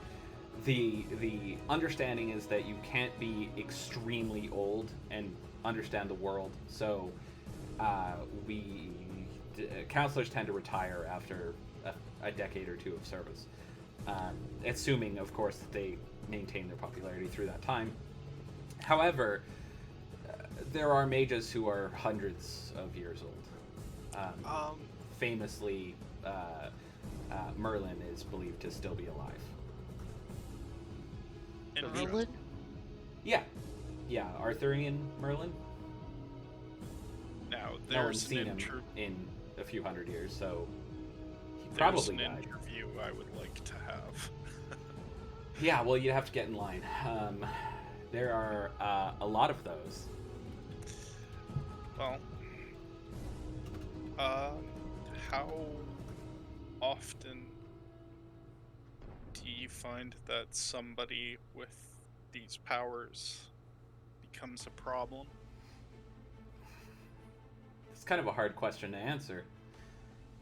the understanding is that you can't be extremely old and understand the world. So counselors tend to retire after a decade or two of service, assuming, of course, that they maintain their popularity through that time. However, there are mages who are hundreds of years old. Famously, Merlin is believed to still be alive. Merlin? Yeah, Arthurian Merlin. Now, No one's there's seen him an in a few hundred years, so he there's probably an died. interview I would like to have. Yeah, well, you have to get in line. There are a lot of those. Well, how often do you find that somebody with these powers becomes a problem? It's kind of a hard question to answer.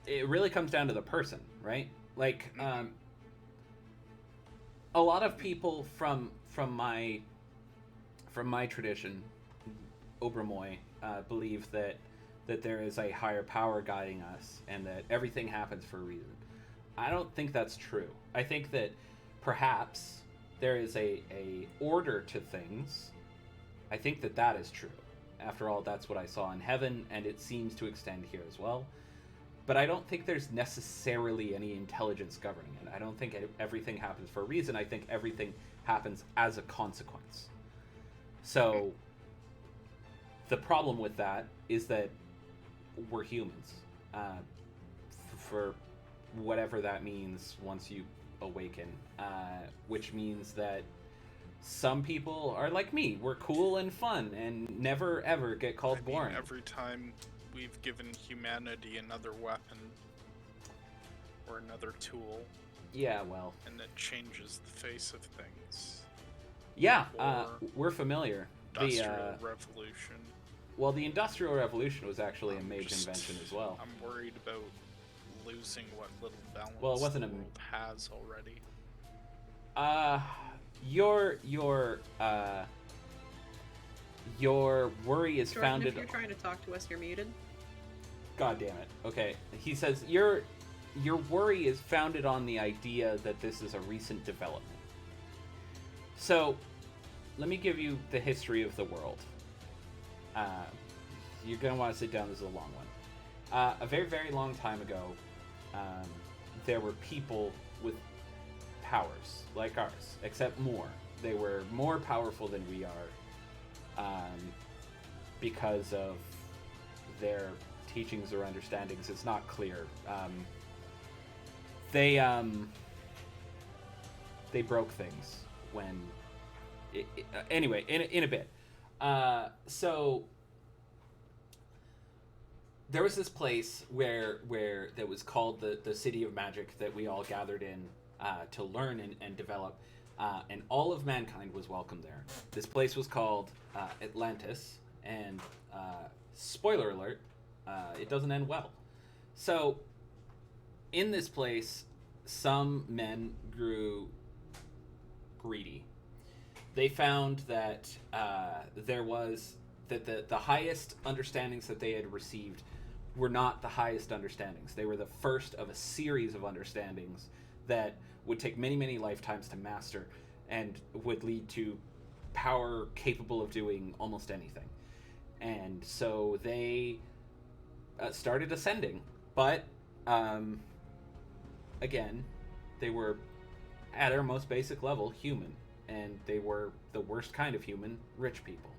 It really comes down to the person, right? Like, a lot of people from my tradition, Obermoy, believe that there is a higher power guiding us and that everything happens for a reason. I don't think that's true. I think that perhaps there is a order to things. I think that is true. After all, that's what I saw in heaven, and it seems to extend here as well. But I don't think there's necessarily any intelligence governing it. I don't think everything happens for a reason. I think everything happens as a consequence. So the problem with that is that we're humans. For whatever that means once you awaken. Which means that some people are like me. We're cool and fun and never ever get called I mean, boring. every time we've given humanity another weapon or another tool, Yeah, well. and it changes the face of things. Yeah, Or we're familiar. Industrial Revolution. Well, the Industrial Revolution was actually a I'm mage just- invention as well. I'm worried about losing what little balance Well, it wasn't the a- world has already. Your worry is Jordan, founded. if you're trying to talk to us, you're muted. God damn it. Okay. He says your worry is founded on the idea that this is a recent development. So, let me give you the history of the world. You're gonna want to sit down. This is a long one. A very, very long time ago, there were people with powers like ours, except more. They were more powerful than we are, because of their teachings or understandings. It's not clear. They broke things when. Anyway, in a bit. So there was this place where that was called the City of Magic that we all gathered in to learn and develop, and all of mankind was welcome there. This place was called Atlantis, and spoiler alert, it doesn't end well. So in this place, some men grew greedy. They found that the highest understandings that they had received were not the highest understandings. They were the first of a series of understandings that would take many, many lifetimes to master and would lead to power capable of doing almost anything. And so they started ascending. But, again, they were, at their most basic level, human. And they were the worst kind of human, rich people.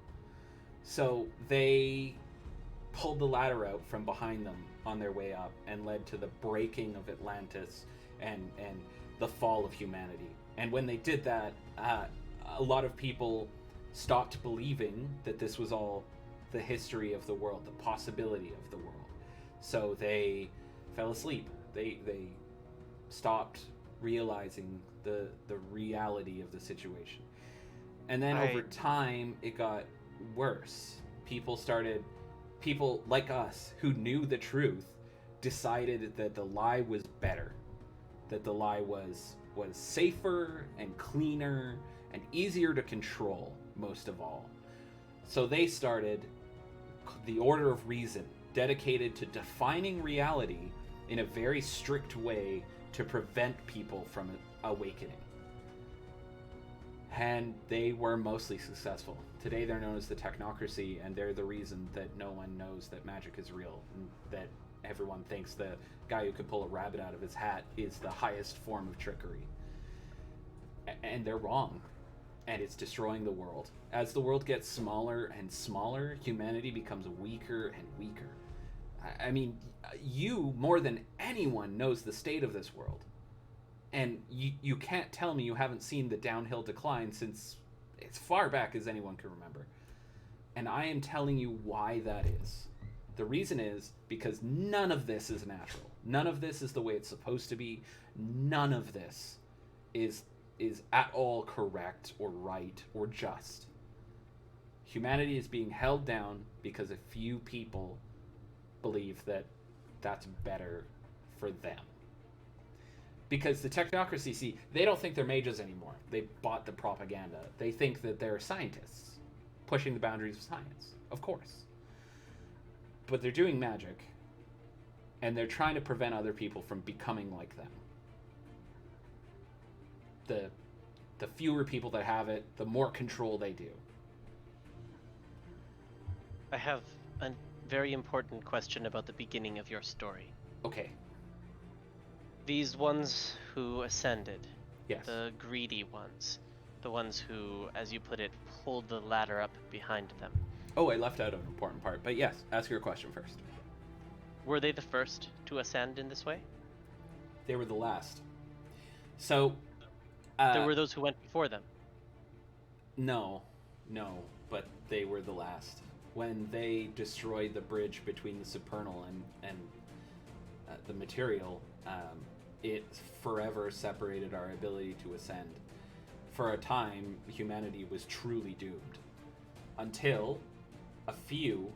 So they pulled the ladder out from behind them on their way up and led to the breaking of Atlantis and the fall of humanity. And when they did that, a lot of people stopped believing that this was all the history of the world, the possibility of the world. So they fell asleep. They stopped realizing the reality of the situation. And then over time, it got worse. People like us who knew the truth decided that the lie was better, that the lie was safer and cleaner and easier to control, most of all. So they started the Order of Reason, dedicated to defining reality in a very strict way to prevent people from awakening. And they were mostly successful. Today they're known as the Technocracy, and they're the reason that no one knows that magic is real, and that everyone thinks the guy who could pull a rabbit out of his hat is the highest form of trickery. And they're wrong. And it's destroying the world. As the world gets smaller and smaller, humanity becomes weaker and weaker. I mean, you, more than anyone, knows the state of this world. And you can't tell me you haven't seen the downhill decline since as far back as anyone can remember. And I am telling you why that is. The reason is because none of this is natural. None of this is the way it's supposed to be. None of this is at all correct or right or just. Humanity is being held down because a few people believe that that's better for them. Because the Technocracy, see, they don't think they're mages anymore. They bought the propaganda. They think that they're scientists, pushing the boundaries of science, of course. But they're doing magic, and they're trying to prevent other people from becoming like them. The fewer people that have it, the more control they do. I have a very important question about the beginning of your story. Okay. These ones who ascended, Yes. the greedy ones, the ones who, as you put it, pulled the ladder up behind them. Oh, I left out an important part, but yes, ask your question first. Were they the first to ascend in this way? They were the last. So, There were those who went before them. No, no, but they were the last. When they destroyed the bridge between the supernal and the material, it forever separated our ability to ascend. For a time, humanity was truly doomed. Until a few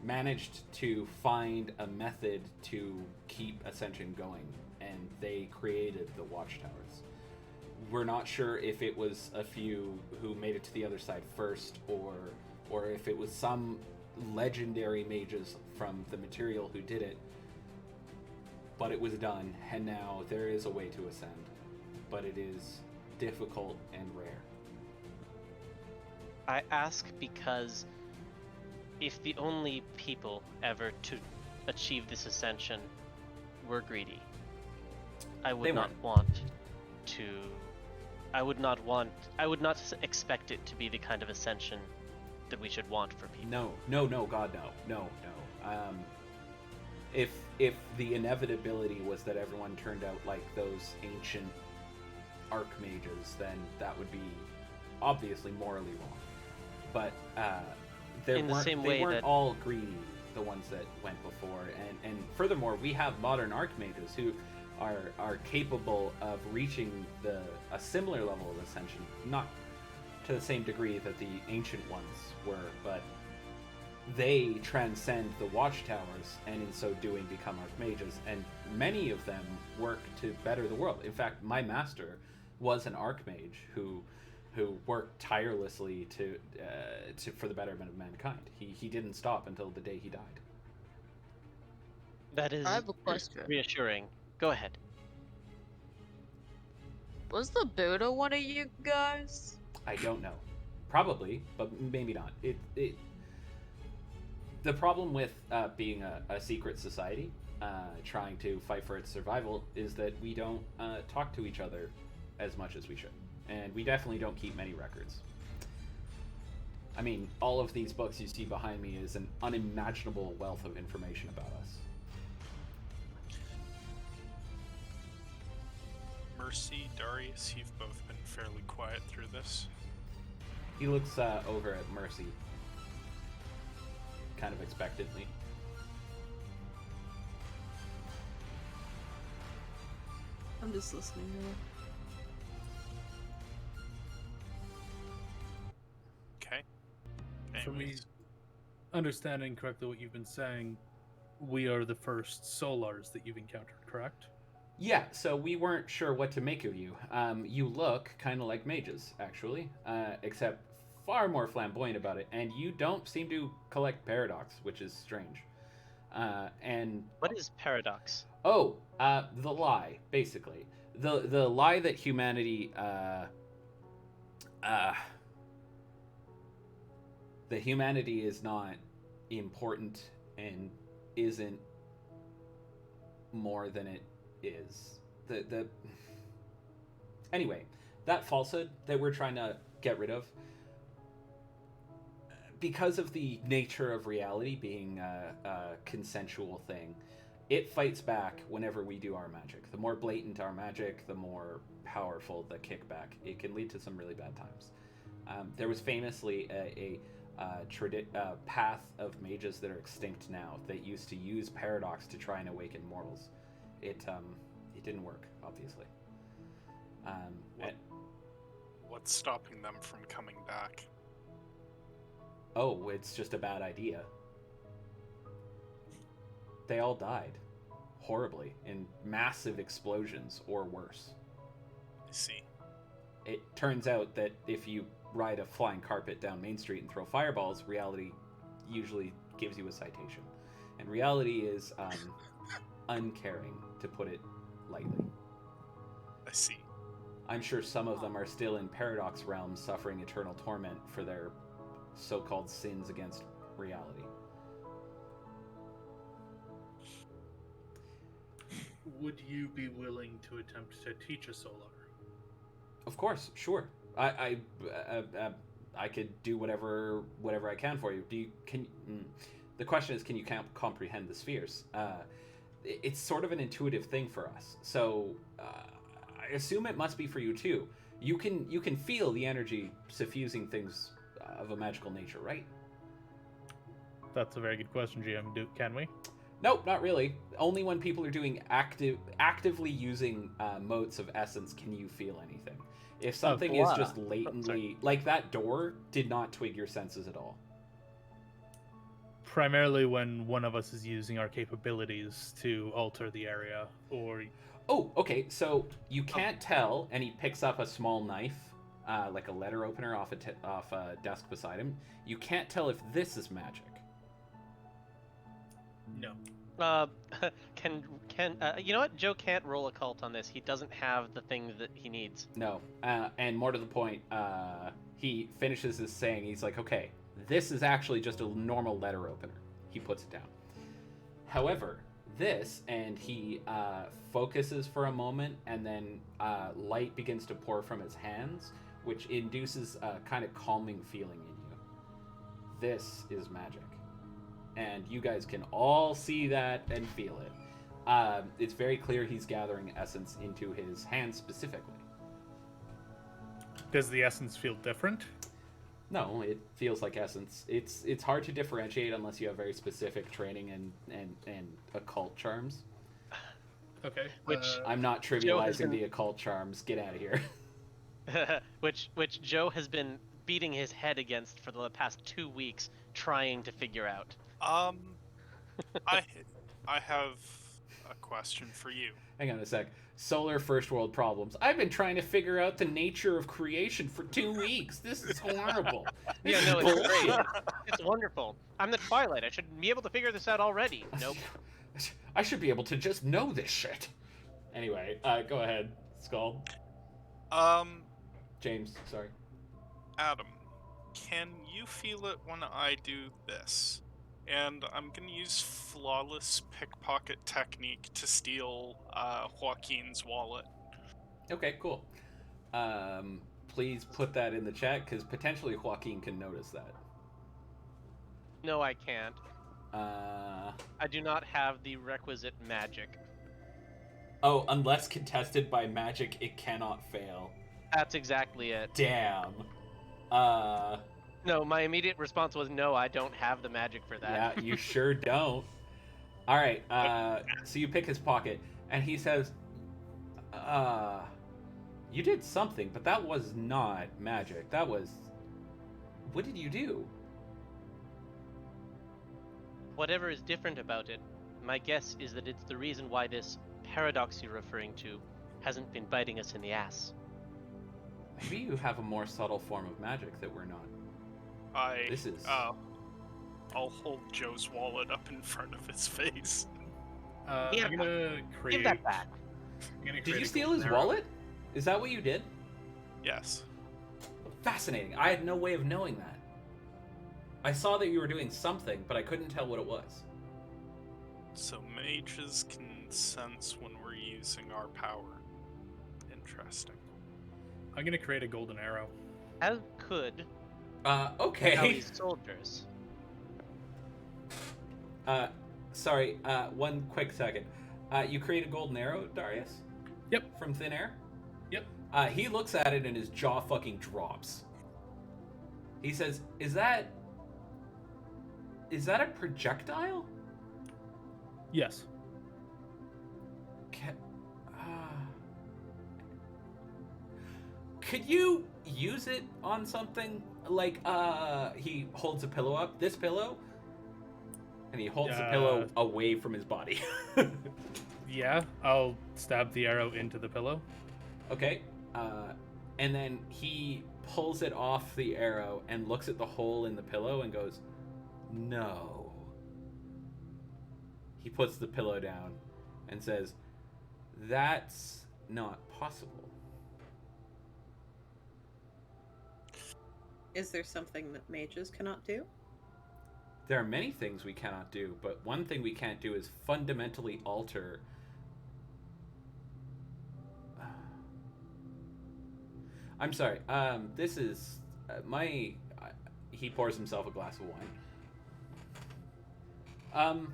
managed to find a method to keep ascension going, and they created the watchtowers. We're not sure if it was a few who made it to the other side first, or if it was some legendary mages from the material who did it, but it was done, and now there is a way to ascend, but it is difficult and rare. I ask because if the only people ever to achieve this ascension were greedy, I would not want to. I would not expect it to be the kind of ascension that we should want for people. No, God, no. If the inevitability was that everyone turned out like those ancient archmages, then that would be obviously morally wrong. But they weren't all greedy, the ones that went before, and furthermore, we have modern archmages who are capable of reaching a similar level of ascension, not to the same degree that the ancient ones were, but they transcend the watchtowers, and in so doing become archmages, and many of them work to better the world. In fact, my master was an archmage who worked tirelessly to for the betterment of mankind. He didn't stop until the day he died. That is I have a question. reassuring. Go ahead. Was the Buddha one of you guys? I don't know. Probably, but maybe not. The problem with being a secret society, trying to fight for its survival, is that we don't talk to each other as much as we should. And we definitely don't keep many records. I mean, all of these books you see behind me is an unimaginable wealth of information about us. Mercy, Darius, you've both been fairly quiet through this. He looks over at Mercy, kind of expectantly. I'm just listening to it. Okay. For me, Anyways, understanding correctly what you've been saying, we are the first Solars that you've encountered, correct? Yeah, so we weren't sure what to make of you. You look kind of like mages, actually, except far more flamboyant about it, and you don't seem to collect paradox, which is strange. And What is paradox? the lie, basically. The lie that humanity is not important and isn't more than it is. Anyway, that falsehood that we're trying to get rid of, because of the nature of reality being a consensual thing, it fights back whenever we do our magic. The more blatant our magic, the more powerful the kickback. It can lead to some really bad times. There was famously a path of mages that are extinct now that used to use paradox to try and awaken mortals. It didn't work, obviously. what's stopping them from coming back? Oh, it's just a bad idea. They all died horribly in massive explosions or worse. I see. It turns out that if you ride a flying carpet down Main Street and throw fireballs, reality usually gives you a citation. And reality is uncaring, to put it lightly. I see. I'm sure some of them are still in paradox realms suffering eternal torment for their so-called sins against reality. Would you be willing to attempt to teach a Solar? Of course, sure. I could do whatever I can for you. The question is, can you comprehend the spheres? It's sort of an intuitive thing for us. So I assume it must be for you too. You can feel the energy suffusing things of a magical nature, right? That's a very good question, GM. Can we? Nope, not really. Only when people are doing actively using motes of essence can you feel anything. If something is just latently like that door did not twig your senses at all. Primarily when one of us is using our capabilities to alter the area, or Oh, okay. So you can't tell, and he picks up a small knife, like a letter opener off a desk beside him. You can't tell if this is magic. no. Can you know what? Joe can't roll occult on this. He doesn't have the thing that he needs. No. And more to the point, he finishes his saying. He's like, okay, this is actually just a normal letter opener. He puts it down. However, this, and he focuses for a moment, and then light begins to pour from his hands, which induces a kind of calming feeling in you. This is magic. And you guys can all see that and feel it. It's very clear he's gathering essence into his hands specifically. Does the essence feel different? No, it feels like essence. It's hard to differentiate unless you have very specific training and occult charms. Okay. Which I'm not trivializing the occult charms. Get out of here. which Joe has been beating his head against for the past 2 weeks, trying to figure out. I have a question for you. Hang on a sec. Solar first world problems. I've been trying to figure out the nature of creation for 2 weeks. This is horrible. Yeah, This no, is it's bullshit. great. It's wonderful. I'm the Twilight. I should be able to figure this out already. Nope. I should be able to just know this shit. Anyway, go ahead, Skull. James, sorry. Adam, can you feel it when I do this? And I'm gonna use flawless pickpocket technique to steal Joaquin's wallet. Okay, cool. Please put that in the chat, because potentially Joaquin can notice that. No, I can't. Uh, I do not have the requisite magic. oh, unless contested by magic, it cannot fail. That's exactly it. Damn. No, my immediate response was no, I don't have the magic for that. Yeah, you sure don't. All right, so you pick his pocket, and he says, you did something, but that was not magic. That was... What did you do? Whatever is different about it, my guess is that it's the reason why this paradox you're referring to hasn't been biting us in the ass. Maybe you have a more subtle form of magic that we're not. This is... I'll hold Joe's wallet up in front of his face. Yeah, I'm gonna create. Give that back. Did you steal his wallet? Is that what you did? Yes. Fascinating. I had no way of knowing that. I saw that you were doing something, but I couldn't tell what it was. So mages can sense when we're using our power. Interesting. I'm gonna create a golden arrow. As could Okay. Callie's soldiers. Sorry, one quick second. You create a golden arrow, Darius? Yep. From thin air? Yep. He looks at it and his jaw fucking drops. He says, Is that a projectile? Yes. Could you use it on something? Like, he holds a pillow up. This pillow? And he holds the pillow away from his body. Yeah, I'll stab the arrow into the pillow. Okay. And then he pulls it off the arrow and looks at the hole in the pillow and goes, no. He puts the pillow down and says, that's not possible. Is there something that mages cannot do? There are many things we cannot do, but one thing we can't do is fundamentally alter... I'm sorry, this is... he pours himself a glass of wine.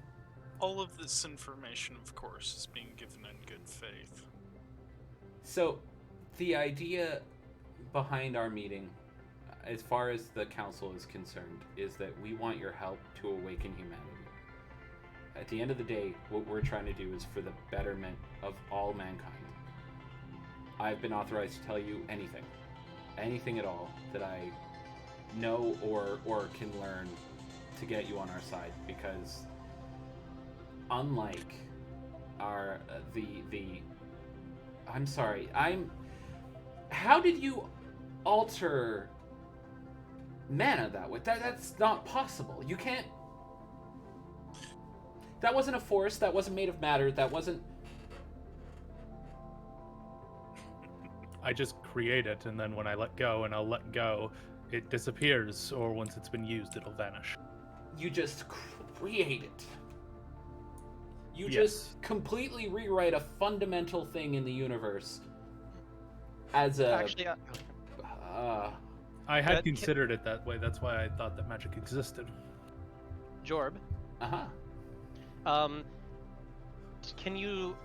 All of this information, of course, is being given in good faith. So, the idea behind our meeting, as far as the council is concerned, is that we want your help to awaken humanity. At the end of the day, what we're trying to do is for the betterment of all mankind. I've been authorized to tell you anything at all that I know or can learn to get you on our side, because unlike our I'm sorry, how did you alter mana that way? That's not possible. You can't. That wasn't a force, that wasn't made of matter, that wasn't. I just create it, and then when I let go, and I'll let go, it disappears, or once it's been used, it'll vanish. You just create it. You Yes. just completely rewrite a fundamental thing in the universe as a. Actually, I had But- considered it that way. That's why I thought that magic existed. Jorb, can you?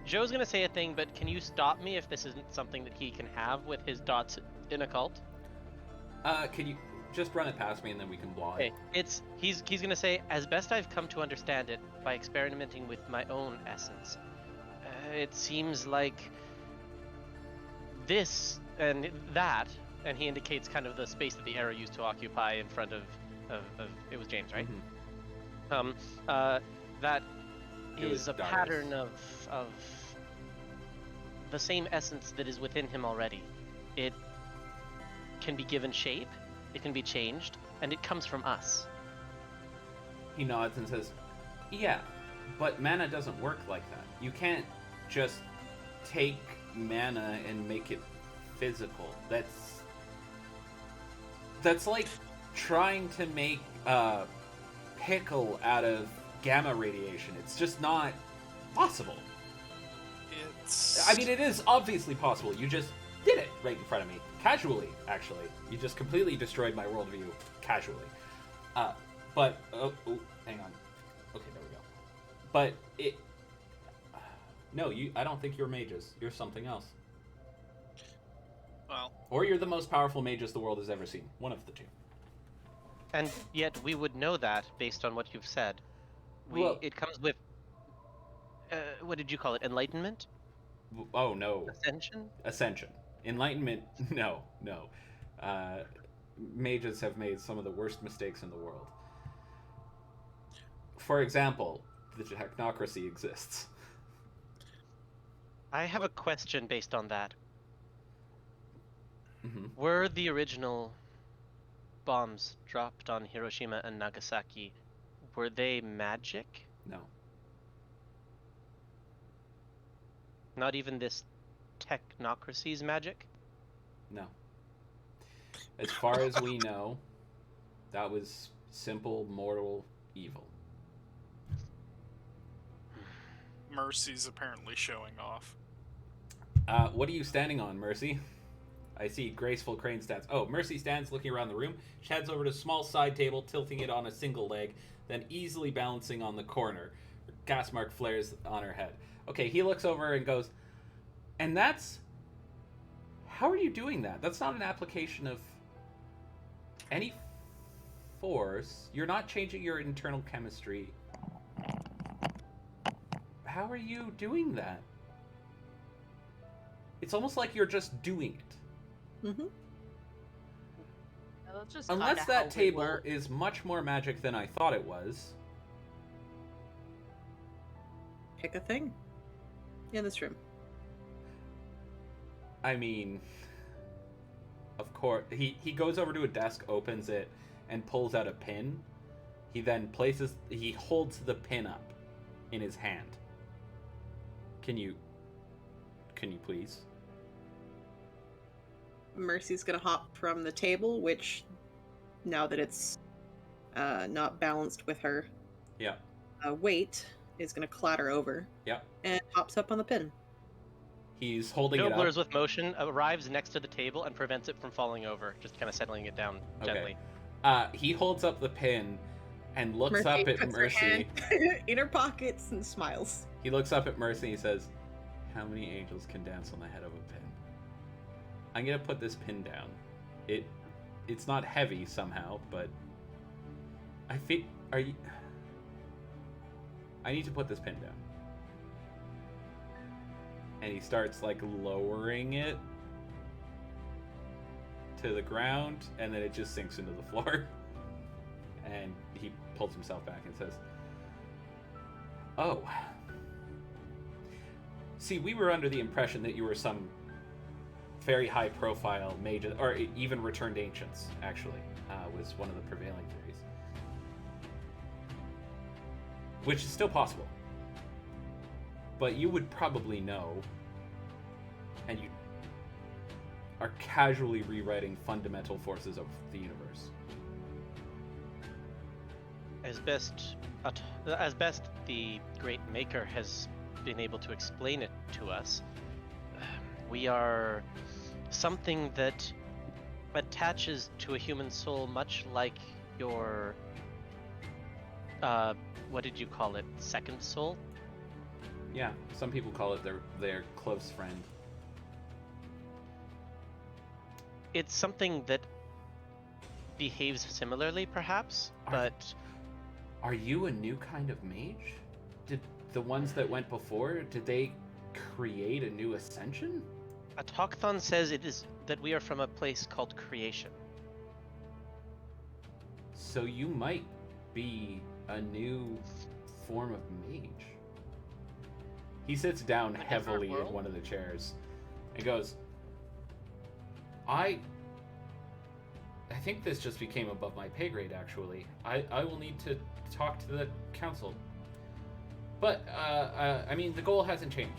Joe's gonna say a thing, but can you stop me if this isn't something that he can have with his dots in occult? Can you just run it past me and then we can blog? Okay, he's gonna say, as best I've come to understand it by experimenting with my own essence, it seems like this and that, and he indicates kind of the space that the arrow used to occupy in front of it was James, right? Mhm. That It was is a Darius. pattern of the same essence that is within him already. It can be given shape, it can be changed, and it comes from us. He nods and says, "Yeah, but mana doesn't work like that. You can't just take mana and make it physical. That's like trying to make a pickle out of gamma radiation. It's just not possible. It's. I mean, it is obviously possible. You just did it right in front of me. Casually, actually. You just completely destroyed my worldview. Casually. But, hang on. Okay, there we go. But it... No, I don't think you're mages. You're something else. Well, Or you're the most powerful mages the world has ever seen. One of the two. And yet we would know that based on what you've said. Well- It comes with what did you call it? Enlightenment? Oh, no. Ascension? Ascension. Enlightenment, no. Mages have made some of the worst mistakes in the world. For example, the technocracy exists. I have a question based on that. Hmm. Were the original bombs dropped on Hiroshima and Nagasaki, were they magic? No. Not even this technocracy's magic? No. As far as we know, that was simple mortal evil. Mercy's apparently showing off. What are you standing on, Mercy? I see graceful crane stance. Oh, Mercy stands looking around the room. She heads over to a small side table, tilting it on a single leg, then easily balancing on the corner. Her gas mark flares on her head. Okay, he looks over and goes, and that's... How are you doing that? That's not an application of any force. You're not changing your internal chemistry. How are you doing that? It's almost like you're just doing it. Mm-hmm. That's just Unless kinda that how we table work. is much more magic than I thought it was. Pick a thing in this room. I mean, of course, he goes over to a desk, opens it, and pulls out a pin. He then he holds the pin up in his hand. Can you please? Mercy's gonna hop from the table, which, now that it's not balanced with her Yeah. weight, is gonna clatter over. Yeah. And hops up on the pin. He's holding Joe it up. blurs with motion, arrives next to the table and prevents it from falling over, just kind of settling it down gently. He holds up the pin and looks Mercy up at puts her Mercy. hand in her pockets and smiles. He looks up at Mercy and he says, "How many angels can dance on the head of a pin?" I'm gonna put this pin down. It's not heavy somehow, but I think I need to put this pin down. And he starts like lowering it to the ground, and then it just sinks into the floor. And he pulls himself back and says, "Oh. See, we were under the impression that you were some very high-profile mage, or even returned ancients, actually, was one of the prevailing theories. Which is still possible. But you would probably know, and you are casually rewriting fundamental forces of the universe. As best the Great Maker has been able to explain it to us, we are something that attaches to a human soul, much like your what did you call it? Second soul? Yeah, some people call it their close friend. It's something that behaves similarly, perhaps, but Are you a new kind of mage? Did the ones that went before, did they create a new ascension? Autochthon says it is that we are from a place called creation. So you might be a new form of mage. He sits down heavily in one of the chairs and goes, I think this just became above my pay grade, actually. I will need to talk to the council. But, I mean, the goal hasn't changed.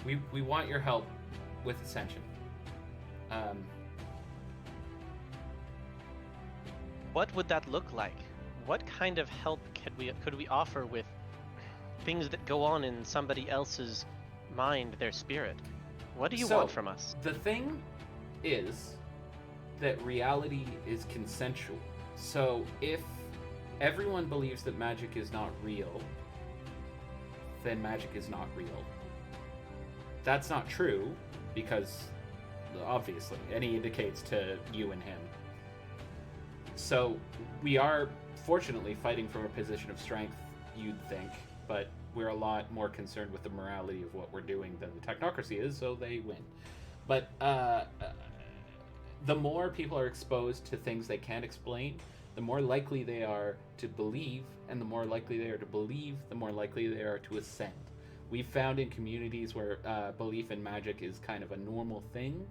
We want your help with Ascension. What would that look like? What kind of help could we offer with things that go on in somebody else's mind, their spirit? What do you want from us? The thing is that reality is consensual. So if everyone believes that magic is not real, then magic is not real. That's not true, because obviously, and he indicates to you and him. So we are fortunately fighting from a position of strength, you'd think, but we're a lot more concerned with the morality of what we're doing than the technocracy is, so they win. But the more people are exposed to things they can't explain, the more likely they are to believe, and the more likely they are to believe, the more likely they are to ascend. We've found in communities where belief in magic is kind of a normal thing,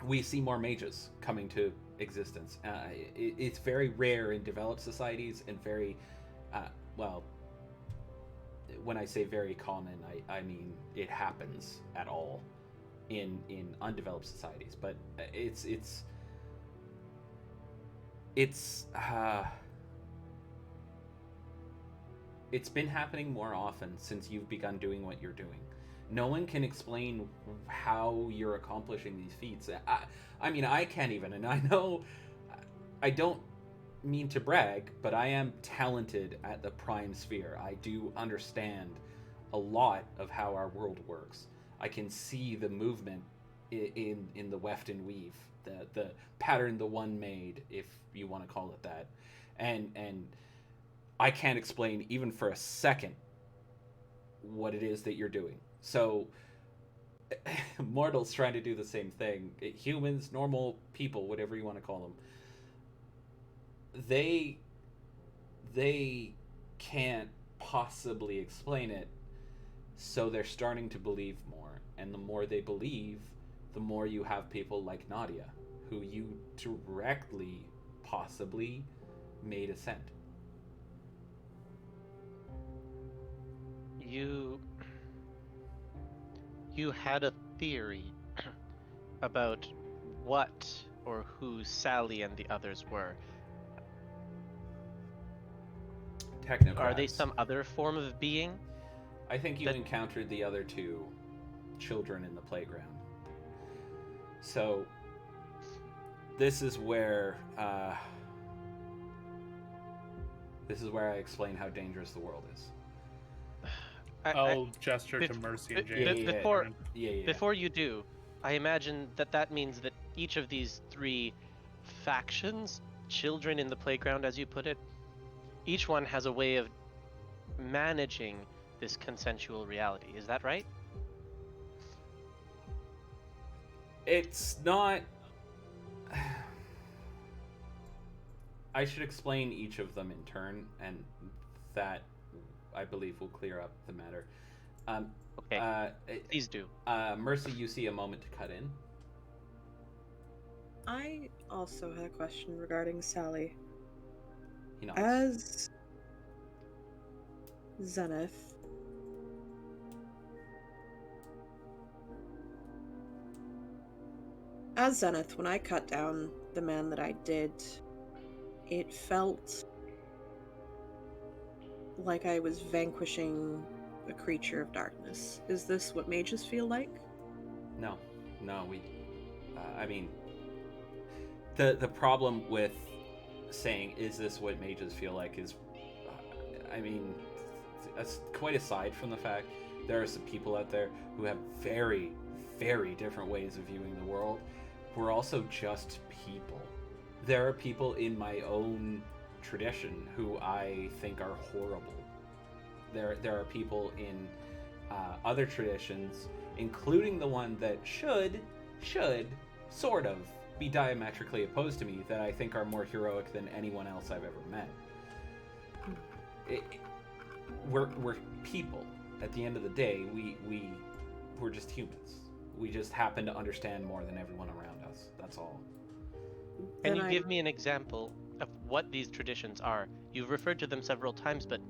we see more mages coming to existence. It's very rare in developed societies, and very, well, when I say very common, I mean it happens at all in undeveloped societies. But it's been happening more often since you've begun doing what you're doing. No one can explain how you're accomplishing these feats. I mean, I can't even, and I know I don't mean to brag, but I am talented at the prime sphere. I do understand a lot of how our world works. I can see the movement in the weft and weave, the pattern the one made, if you want to call it that, and I can't explain even for a second what it is that you're doing. So mortals trying to do the same thing, humans, normal people, whatever you want to call them, they can't possibly explain it, so they're starting to believe more, and the more they believe, the more you have people like Nadia, who you directly possibly made ascend. You had a theory about what or who Sally and the others were. Technocrats. Are they some other form of being? I think you encountered the other two children in the playground. So this is where I explain how dangerous the world is. I'll gesture to Mercy and James. Before you do, I imagine that means that each of these three factions, children in the playground as you put it, each one has a way of managing this consensual reality. Is that right? It's not. I should explain each of them in turn, and that I believe will clear up the matter. Okay. Please do. Mercy, you see a moment to cut in. I also had a question regarding Sally. He nods. As Zenith, when I cut down the man that I did, it felt like I was vanquishing a creature of darkness. Is this what mages feel like? No, we. I mean, the problem with saying "is this what mages feel like" is, I mean, that's quite aside from the fact there are some people out there who have very, very different ways of viewing the world. We're also just people. There are people in my own tradition who I think are horrible. There are people in other traditions, including the one that should sort of be diametrically opposed to me, that I think are more heroic than anyone else I've ever met. We're people. At the end of the day, we're just humans. We just happen to understand more than everyone around us. That's all. Can you give me an example of what these traditions are? You've referred to them several times, but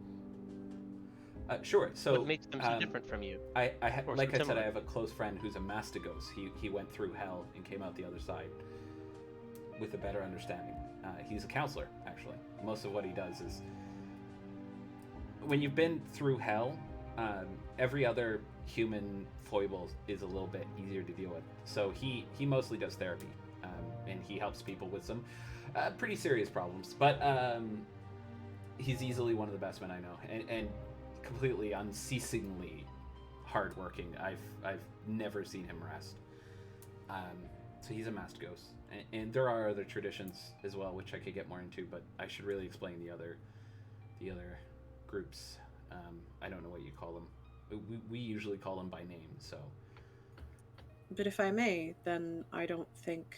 sure. So what makes them so different from you? Like I said, similar? I have a close friend who's a Mastigos. He went through hell and came out the other side with a better understanding. He's a counselor, actually. Most of what he does is, when you've been through hell, every other human foible is a little bit easier to deal with. So he mostly does therapy, and he helps people with some pretty serious problems. But he's easily one of the best men I know, and completely unceasingly hardworking. I've never seen him rest. So he's a Mastigos, and there are other traditions as well, which I could get more into, but I should really explain the other groups. I don't know what you call them. We usually call them by name, so. But if I may, then I don't think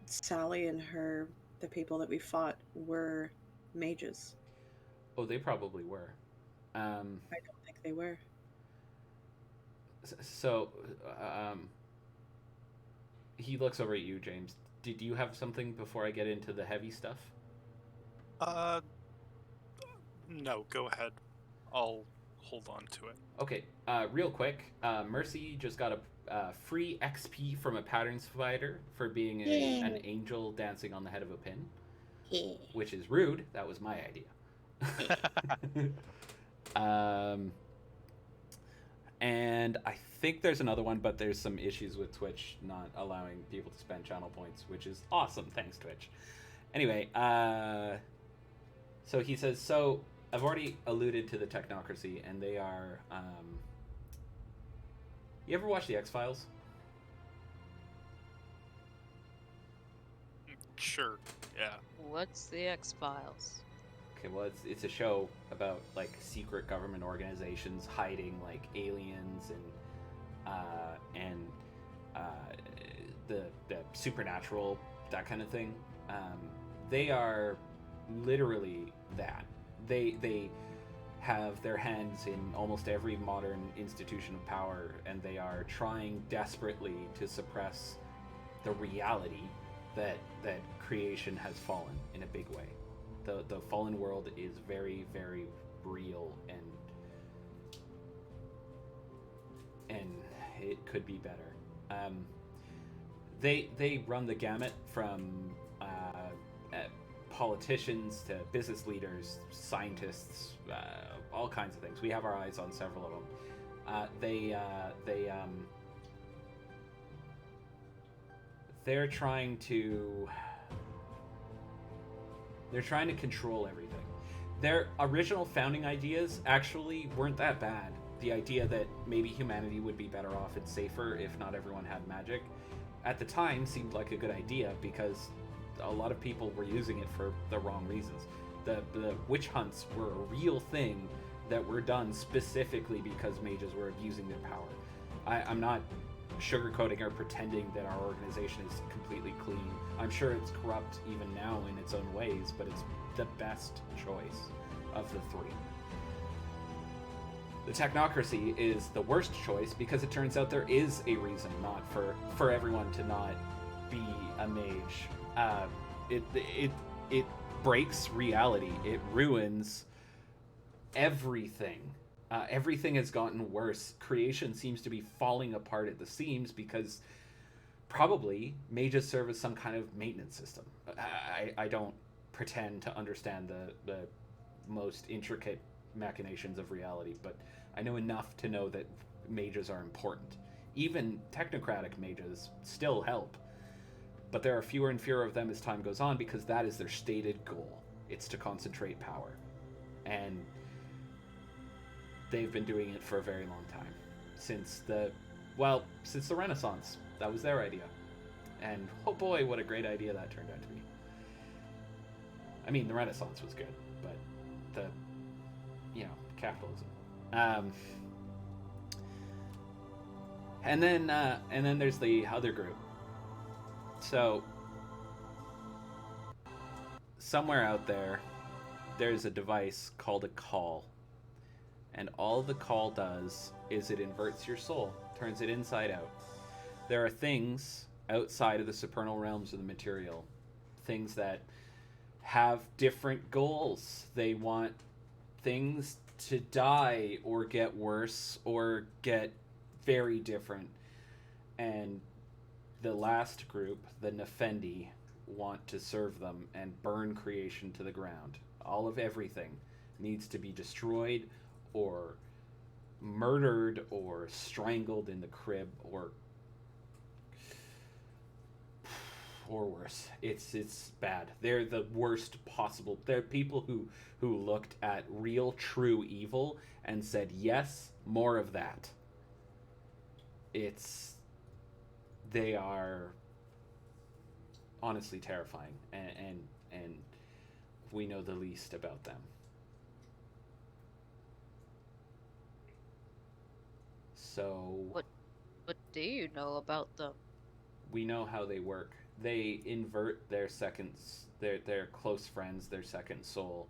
Sally and the people that we fought, were mages. Oh, they probably were. I don't think they were. So, he looks over at you, James. Did you have something before I get into the heavy stuff? No, go ahead. I'll hold on to it. Okay, real quick, Mercy just got a free XP from a patterns fighter for being an angel dancing on the head of a pin, which is rude. That was my idea. And I think there's another one, but there's some issues with Twitch not allowing people to spend channel points, which is awesome. Thanks, Twitch. Anyway, so he says, so I've already alluded to the technocracy, and they are, you ever watch the X-Files? Sure, yeah. What's the X-Files? Okay, well, it's a show about, like, secret government organizations hiding, like, aliens and the supernatural, that kind of thing. They are literally that. They have their hands in almost every modern institution of power, and they are trying desperately to suppress the reality that creation has fallen in a big way. The fallen world is very, very real, and it could be better. They run the gamut from politicians to business leaders, scientists, all kinds of things. We have our eyes on several of them. They're trying to control everything. Their original founding ideas actually weren't that bad. the idea that maybe humanity would be better off and safer if not everyone had magic, at the time seemed like a good idea because a lot of people were using it for the wrong reasons. The witch hunts were a real thing that were done specifically because mages were abusing their power. I'm not sugarcoating or pretending that our organization is completely clean. I'm sure it's corrupt even now in its own ways, but it's the best choice of the three. The technocracy is the worst choice because it turns out there is a reason not for everyone to not be a mage. It breaks reality. It ruins everything. Everything has gotten worse. Creation seems to be falling apart at the seams because probably mages serve as some kind of maintenance system. I don't pretend to understand the most intricate machinations of reality, but I know enough to know that mages are important. Even technocratic mages still help, but there are fewer and fewer of them as time goes on because that is their stated goal. It's to concentrate power. And they've been doing it for a very long time. Since the Renaissance. That was their idea. And oh boy, what a great idea that turned out to be. I mean, the Renaissance was good, but capitalism. And then there's the other group. So somewhere out there's a device called a call. And all the call does is it inverts your soul, turns it inside out. There are things outside of the supernal realms of the material, things that have different goals. They want things to die or get worse or get very different. And the last group, the Nefendi, want to serve them and burn creation to the ground. All of everything needs to be destroyed or murdered or strangled in the crib or worse. It's bad. They're the worst possible. They're people who looked at real true evil and said, yes, more of that. They are honestly terrifying, and we know the least about them. So What do you know about them? we know how they work. They invert their their close friends, their second soul,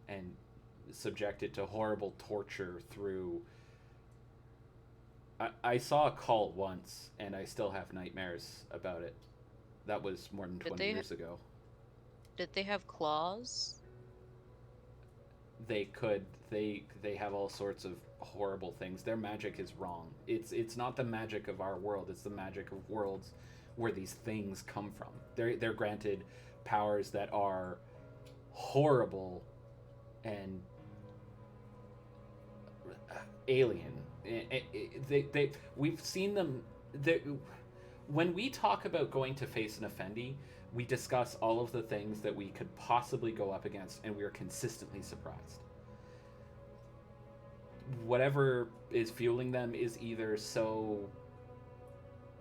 and subject it to horrible torture through. I saw a call once, and I still have nightmares about it. That was more than 20 years ago. Did they have claws? They could. They have all sorts of horrible things. Their magic is wrong. It's not the magic of our world. It's the magic of worlds where these things come from. They're granted powers that are horrible and alien. We've seen them. When we talk about going to face an Effendi, we discuss all of the things that we could possibly go up against, and we are consistently surprised. Whatever is fueling them is either so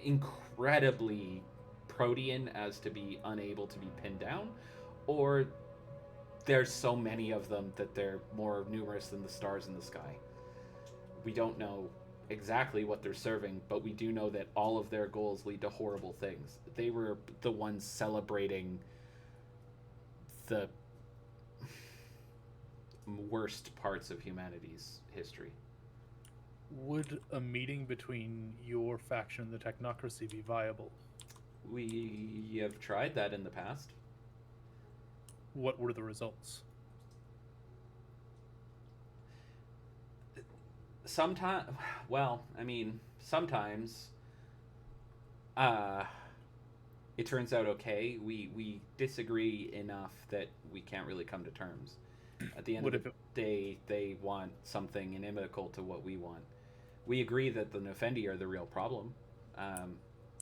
incredibly protean as to be unable to be pinned down, or there's so many of them that they're more numerous than the stars in the sky. We don't know exactly what they're serving, but we do know that all of their goals lead to horrible things. They were the ones celebrating the worst parts of humanity's history. Would a meeting between your faction and the technocracy be viable? We have tried that in the past. What were the results? Sometimes it turns out okay. We disagree enough that we can't really come to terms. At the end of the day, they want something inimical to what we want. We agree that the Nefendi are the real problem,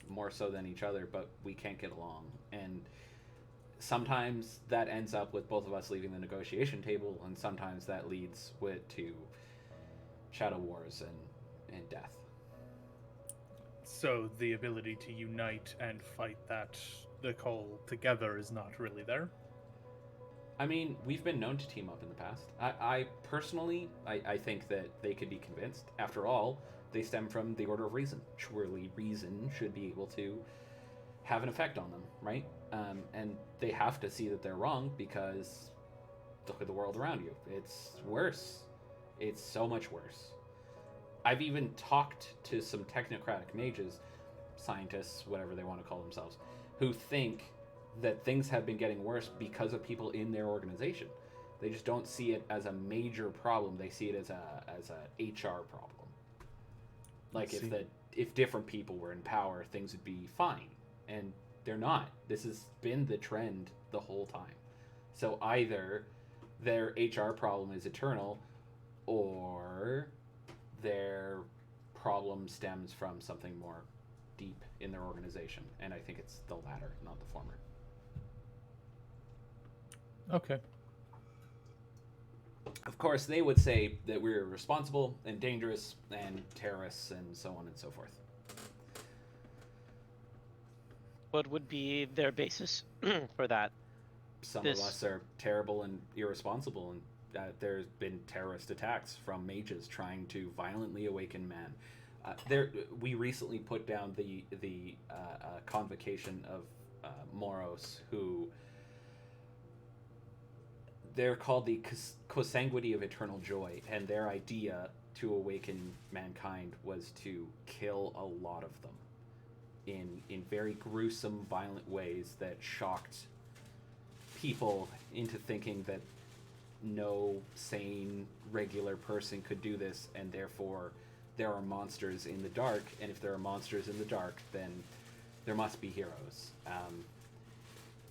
more so than each other, but we can't get along. And sometimes that ends up with both of us leaving the negotiation table, and sometimes that leads to shadow wars and death. So the ability to unite and fight the call together is not really there. I mean, we've been known to team up in the past. I personally, I think that they could be convinced. After all, they stem from the order of reason. Surely reason should be able to have an effect on them, right? And they have to see that they're wrong, because look at the world around you. It's worse. It's so much worse. I've even talked to some technocratic mages, scientists, whatever they want to call themselves, who think that things have been getting worse because of people in their organization. They just don't see it as a major problem. They see it as a HR problem. Like if different people were in power, things would be fine, and they're not. This has been the trend the whole time. So either their HR problem is eternal, or their problem stems from something more deep in their organization, and I think it's the latter, not the former. Okay. Of course, they would say that we're irresponsible and dangerous and terrorists and so on and so forth. What would be their basis for that? Some of us are terrible and irresponsible, and there's been terrorist attacks from mages trying to violently awaken man. We recently put down the convocation of Moros, who they're called the Consanguinity of Eternal Joy, and their idea to awaken mankind was to kill a lot of them in very gruesome, violent ways that shocked people into thinking that no sane, regular person could do this, and therefore there are monsters in the dark, and if there are monsters in the dark, then there must be heroes.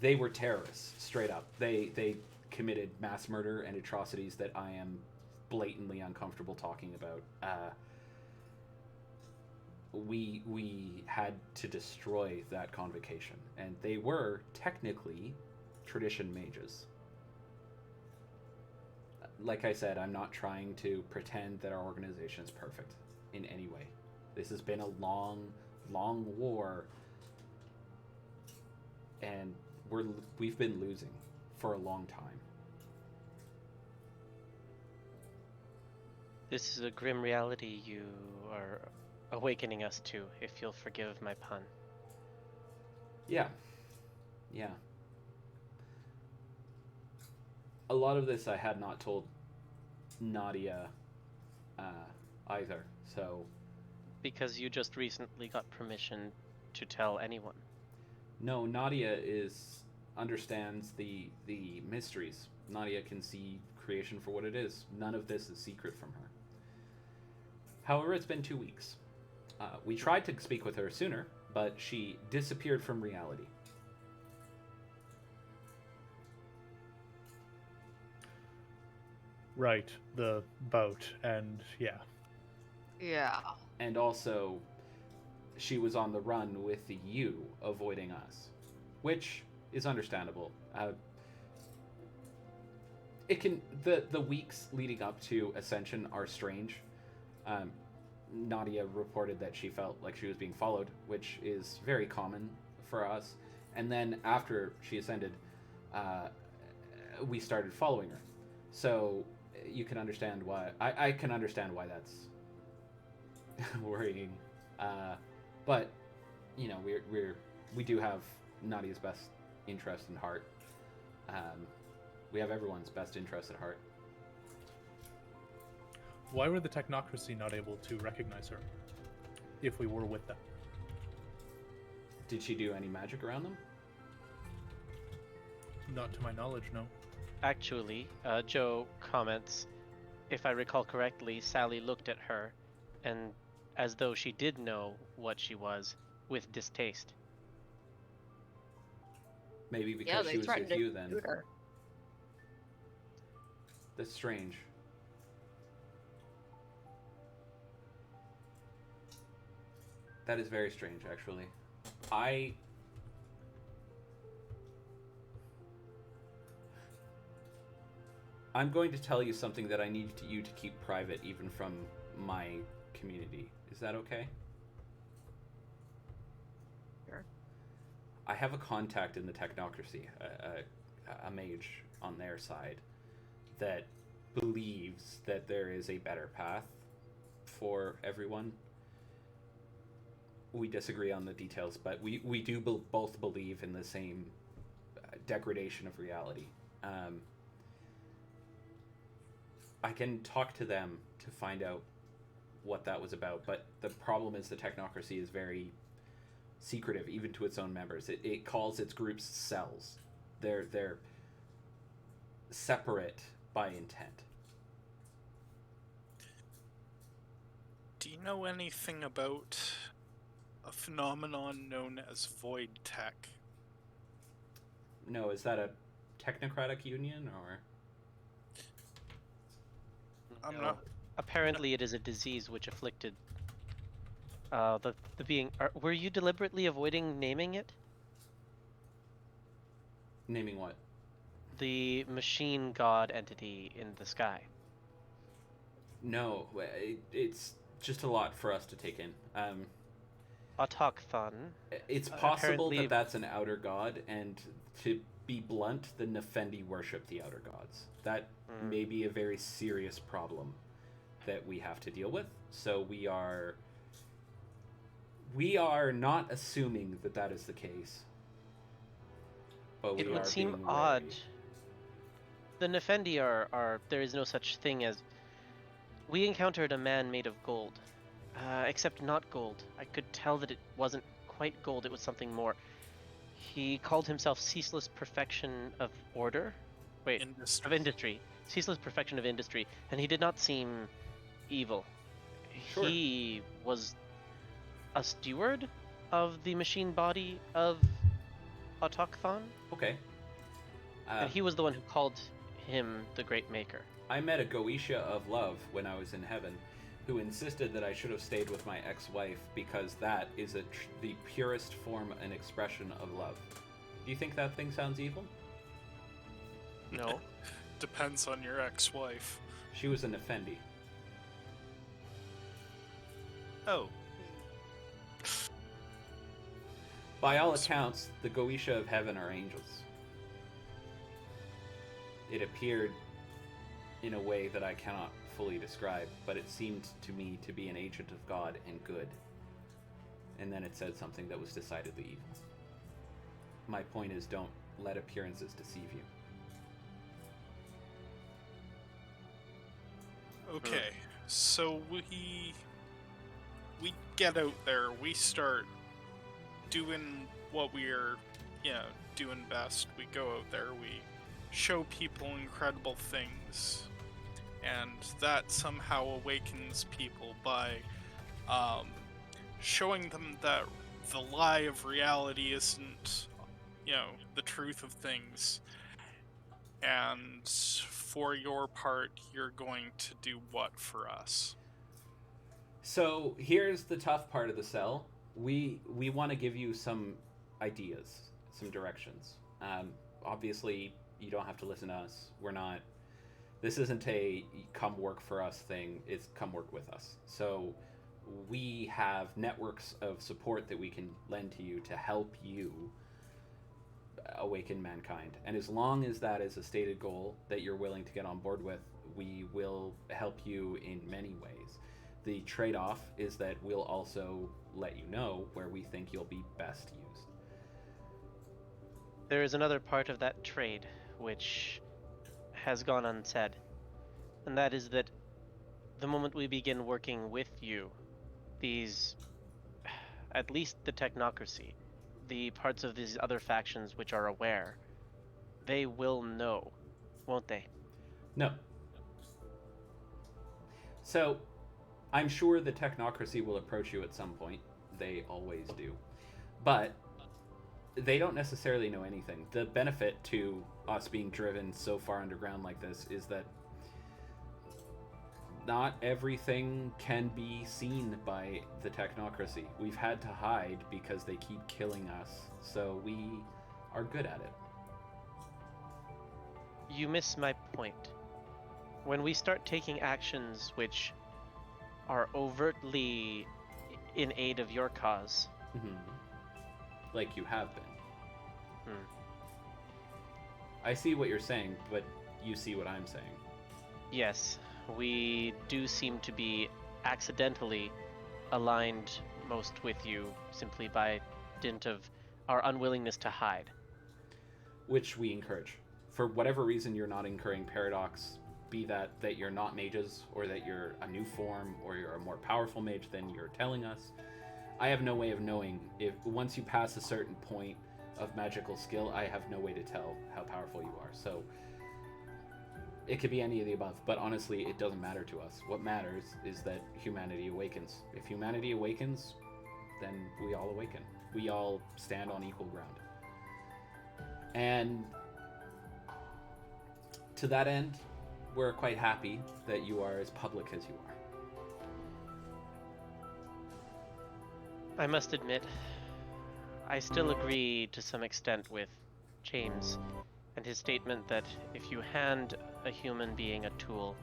They were terrorists, straight up. They committed mass murder and atrocities that I am blatantly uncomfortable talking about. We had to destroy that convocation, and they were technically tradition mages. Like I said, I'm not trying to pretend that our organization is perfect in any way. This has been a long, long war, and we've been losing for a long time. This is a grim reality you are awakening us to, if you'll forgive my pun. Yeah. A lot of this I had not told Nadia either, so... Because you just recently got permission to tell anyone. No, Nadia understands the mysteries. Nadia can see creation for what it is. None of this is secret from her. However, it's been 2 weeks. We tried to speak with her sooner, but she disappeared from reality. Right, the boat, and yeah. Yeah. And also, she was on the run with you, avoiding us, which is understandable. The weeks leading up to Ascension are strange. Nadia reported that she felt like she was being followed, which is very common for us. And then after she ascended, we started following her. So you can understand why. I can understand why that's worrying. But you know, we do have Nadia's best interest in heart. We have everyone's best interest at heart. Why were the technocracy not able to recognize her if we were with them? Did she do any magic around them? Not to my knowledge, no. Actually, Joe comments, if I recall correctly, Sally looked at her, and as though she did know what she was, with distaste. Maybe because she was with you then. Shoot her. That's strange. That is very strange, actually. I'm going to tell you something that I need you to keep private, even from my community. Is that okay? Sure. I have a contact in the technocracy, a mage on their side, that believes that there is a better path for everyone. We disagree on the details, but we do both believe in the same degradation of reality. I can talk to them to find out what that was about, but the problem is the technocracy is very secretive, even to its own members. It calls its groups cells. They're separate by intent. Do you know anything about a phenomenon known as void tech? No, is that a technocratic union or? I'm No. not. Apparently, it is a disease which afflicted the being. Were you deliberately avoiding naming it? Naming what? The machine god entity in the sky. No, it's just a lot for us to take in. Autochthon. It's possible Apparently- that that's an outer god, and to be blunt, the Nefendi worship the outer gods. That may be a very serious problem that we have to deal with. So we are not assuming that that is the case, but we It are would seem being odd. wary. The Nefendi are. There is no such thing as. We encountered a man made of gold. Except not gold. I could tell that it wasn't quite gold, it was something more. He called himself Ceaseless Perfection of Order? Wait, of Industry. Ceaseless Perfection of Industry, and he did not seem evil. Sure. He was a steward of the machine body of Autochthon, Okay. and he was the one who called him the Great Maker. I met a Goetia of love when I was in heaven, who insisted that I should have stayed with my ex-wife because that is the purest form and expression of love. Do you think that thing sounds evil? No. Depends on your ex-wife. She was a Nefendi. Oh, By all accounts, the Goetia of heaven are angels. It appeared in a way that I cannot fully describe, but it seemed to me to be an agent of God and good. And then it said something that was decidedly evil. My point is, don't let appearances deceive you. okay. So we get out there. We start doing what we're, doing best. We go out there. We show people incredible things, and that somehow awakens people by showing them that the lie of reality isn't, the truth of things. And for your part, you're going to do what for us? So here's the tough part of the cell. We want to give you some ideas, some directions. Obviously, you don't have to listen to us. This isn't a come work for us thing. It's come work with us. So we have networks of support that we can lend to you to help you awaken mankind. And as long as that is a stated goal that you're willing to get on board with, we will help you in many ways. The trade-off is that we'll also let you know where we think you'll be best used. There is another part of that trade which has gone unsaid, and that is that the moment we begin working with you, at least the technocracy, the parts of these other factions which are aware, they will know, won't they? No. So, I'm sure the technocracy will approach you at some point. They always do. But they don't necessarily know anything. The benefit to us being driven so far underground like this is that not everything can be seen by the technocracy. We've had to hide because they keep killing us, so we are good at it. You miss my point. When we start taking actions which are overtly in aid of your cause. Like you have been. Hmm. I see what you're saying, but you see what I'm saying. Yes, we do seem to be accidentally aligned most with you simply by dint of our unwillingness to hide. Which we encourage. For whatever reason you're not incurring paradox, be that you're not mages, or that you're a new form, or you're a more powerful mage than you're telling us. I have no way of knowing if once you pass a certain point of magical skill, I have no way to tell how powerful you are. So it could be any of the above, but honestly, it doesn't matter to us. What matters is that humanity awakens. If humanity awakens, then we all awaken. We all stand on equal ground. And to that end, we're quite happy that you are as public as you are. I must admit, I still agree to some extent with James and his statement that if you hand a human being a tool,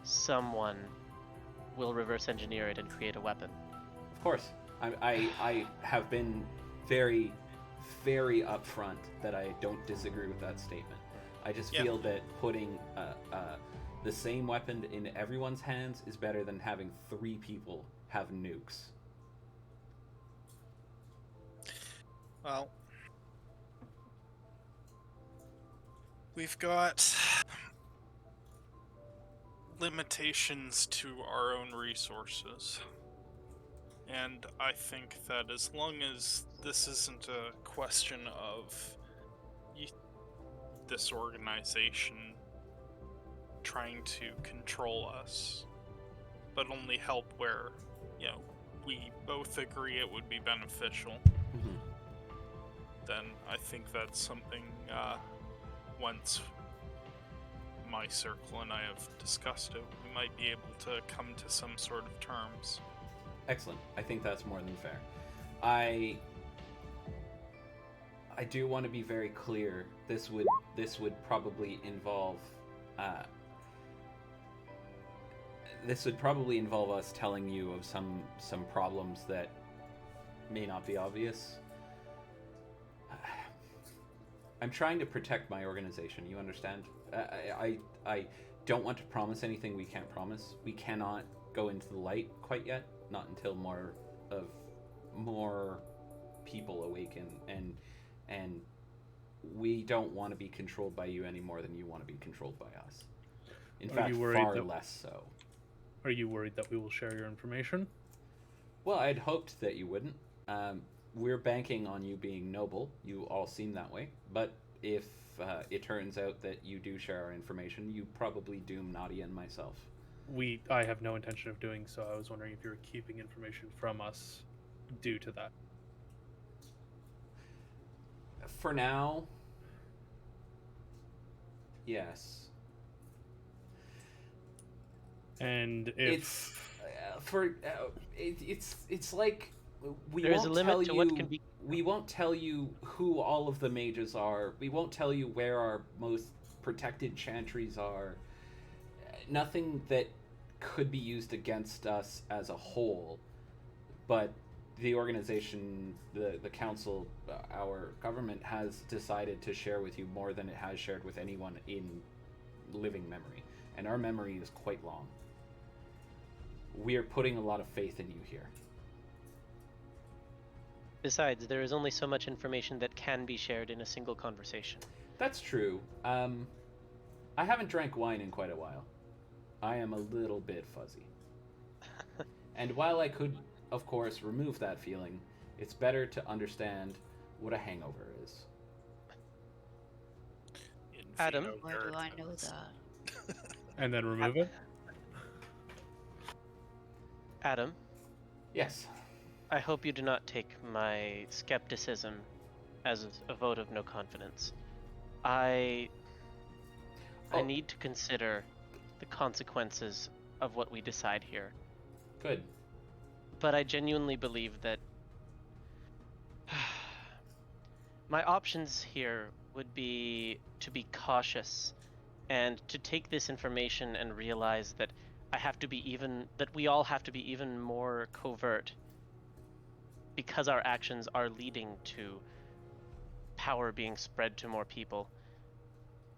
someone will reverse engineer it and create a weapon. Of course. I have been very, very upfront that I don't disagree with that statement. I just feel that putting the same weapon in everyone's hands is better than having 3 people have nukes. Well, we've got limitations to our own resources. And I think that as long as this isn't a question of this organization trying to control us, but only help where, we both agree it would be beneficial, then I think that's something, once my circle and I have discussed it, we might be able to come to some sort of terms. Excellent. I think that's more than fair. I do want to be very clear. This would probably involve us telling you of some problems that may not be obvious. I'm trying to protect my organization. You understand? I don't want to promise anything we can't promise. We cannot go into the light quite yet. Not until more people awaken, and we don't want to be controlled by you any more than you want to be controlled by us. In fact, far less so. Are you worried that we will share your information? Well, I'd hoped that you wouldn't. We're banking on you being noble. You all seem that way. But if it turns out that you do share our information, you probably doom Nadia and myself. I have no intention of doing so. I was wondering if you were keeping information from us due to that. For now, yes. And if it's like There's a limit to what can be. We won't tell you who all of the mages are. We won't tell you where our most protected chantries are. Nothing that could be used against us as a whole, but the organization, the council, our government has decided to share with you more than it has shared with anyone in living memory, and our memory is quite long. We are putting a lot of faith in you here. Besides, there is only so much information that can be shared in a single conversation. That's true. I haven't drank wine in quite a while. I am a little bit fuzzy. And while I could, of course, remove that feeling, it's better to understand what a hangover is. Adam? Why do I know that? And then remove it? Adam, Yes. I hope you do not take my skepticism as a vote of no confidence. I need to consider the consequences of what we decide here. Good. But I genuinely believe that my options here would be to be cautious and to take this information and realize that that we all have to be even more covert because our actions are leading to power being spread to more people.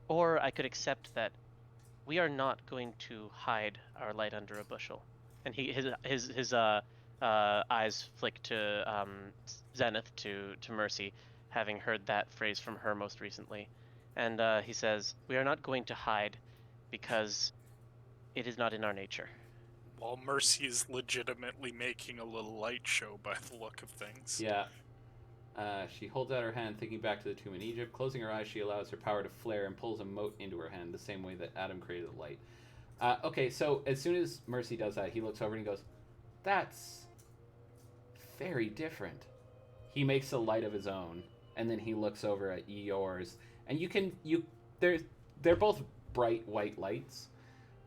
Or I could accept that we are not going to hide our light under a bushel. And his eyes flick to Zenith, to Mercy, having heard that phrase from her most recently. And he says, we are not going to hide because it is not in our nature. While Mercy is legitimately making a little light show by the look of things. Yeah. She holds out her hand, thinking back to the tomb in Egypt. Closing her eyes, she allows her power to flare and pulls a mote into her hand, the same way that Adam created the light. Okay, so as soon as Mercy does that, he looks over and he goes, "That's very different." He makes a light of his own, and then he looks over at yours, and they're both bright white lights,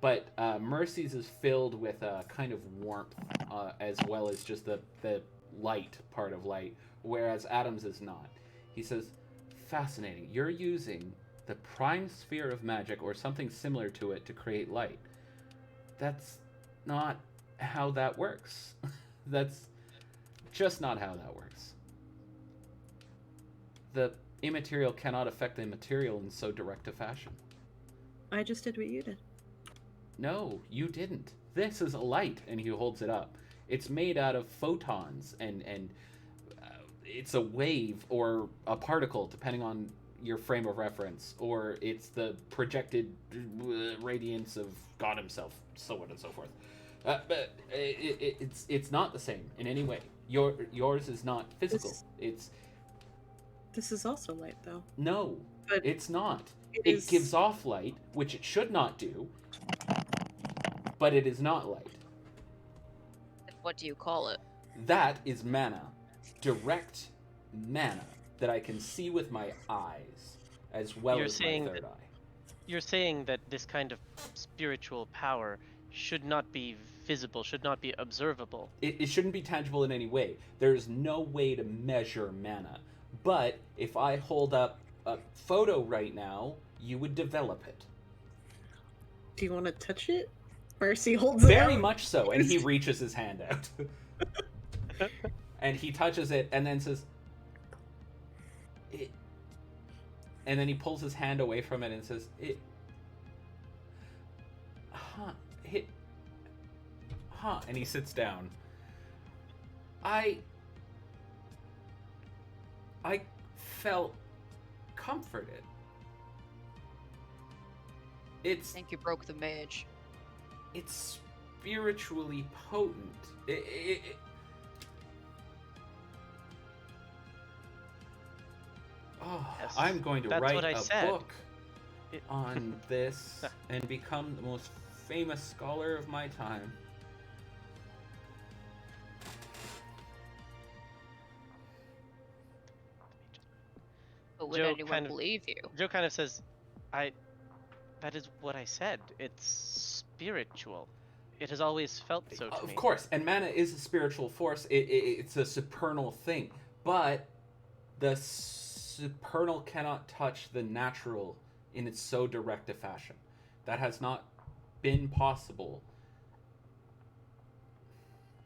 but Mercy's is filled with a kind of warmth, as well as just the light part of light, whereas Adam's is not. He says, "Fascinating. You're using the prime sphere of magic or something similar to it to create light. That's not how that works. That's just not how that works. The immaterial cannot affect the material in so direct a fashion." I just did what you did. "No, you didn't. This is a light," and he holds it up. It's made out of photons, and it's a wave or a particle, depending on your frame of reference, or it's the projected radiance of God himself, so on and so forth. But it's not the same in any way. Yours is not physical. This is also light, though. No, But it's not. it It is- gives off light, which it should not do, but it is not light. What do you call it? That is mana. Direct mana that I can see with my eyes, as well You're as my saying third that- eye. You're saying that this kind of spiritual power should not be visible, should not be observable. It shouldn't be tangible in any way. There's no way to measure mana. But if I hold up a photo right now, you would develop it. Do you want to touch it? Mercy holds it Very out. much so. And he reaches his hand out. And he touches it and then says, "It." And then he pulls his hand away from it and says, "It. Huh. It. Huh." And he sits down. I felt comforted. I think you broke the mage. It's spiritually potent. Oh, Yes, I'm going to that's write what I a said. book It- on this and become the most famous scholar of my time. But would Joe anyone kind of- believe you? Joe kind of says, that is what I said. It's spiritual. It has always felt so to me. Of course, and mana is a spiritual force. It's a supernal thing, but the supernal cannot touch the natural in its so direct a fashion. That has not been possible.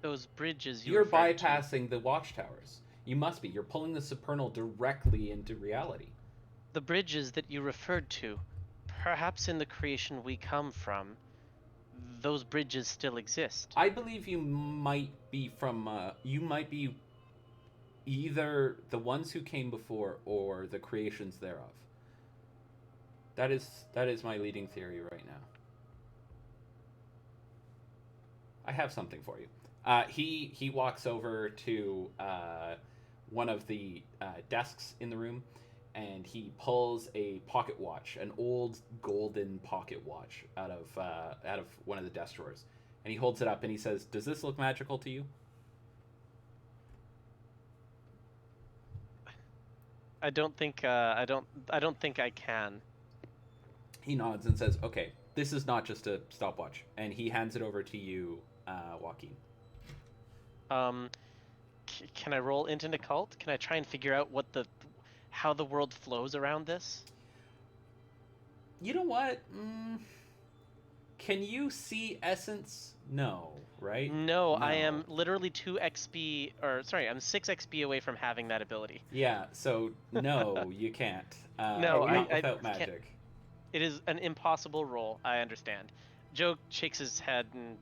Those bridges you You're referred to- bypassing the watchtowers. You must be. You're pulling the supernal directly into reality. The bridges that you referred to, perhaps in the creation we come from, those bridges still exist. I believe you might be from. You might be either the ones who came before or the creations thereof. That is my leading theory right now. I have something for you. He walks over to one of the desks in the room, and he pulls a pocket watch, an old golden pocket watch, out of one of the desk drawers, and he holds it up and he says, "Does this look magical to you?" I don't think I don't think I can. He nods and says, "Okay, this is not just a stopwatch," and he hands it over to you, Joaquin. Can I roll into an occult? Can I try and figure out how the world flows around this? You know what? Can you see essence? No, right? No, I No. am literally 2 XP, or sorry, I'm 6 XP away from having that ability. Yeah, so no, you can't. No, Not I without can't. magic. It is an impossible roll, I understand. Joe shakes his head and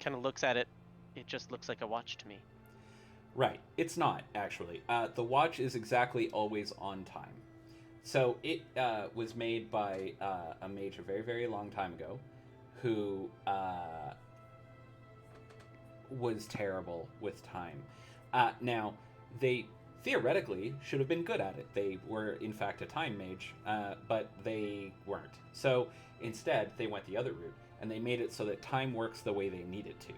kind of looks at it. It just looks like a watch to me. Right. It's not, actually. The watch is exactly always on time. So it was made by a mage a very, very long time ago who was terrible with time. Now, they theoretically should have been good at it. They were, in fact, a time mage, but they weren't. So instead, they went the other route, and they made it so that time works the way they need it to.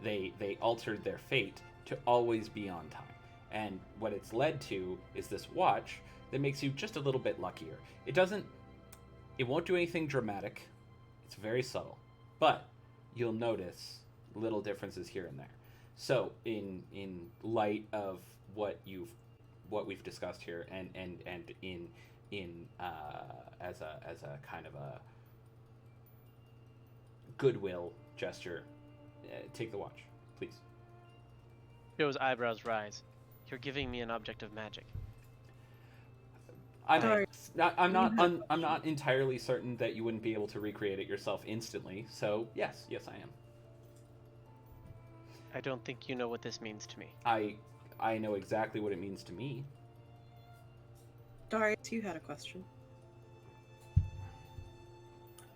They altered their fate to always be on time. And what it's led to is this watch that makes you just a little bit luckier. It won't do anything dramatic. It's very subtle. But you'll notice little differences here and there. So in light of what we've discussed here, and in as a kind of a goodwill gesture, take the watch, please. Joe's eyebrows rise. You're giving me an object of magic. Sorry. I'm not entirely certain that you wouldn't be able to recreate it yourself instantly. So yes, I am. I don't think you know what this means to me. I know exactly what it means to me. Darius, you had a question.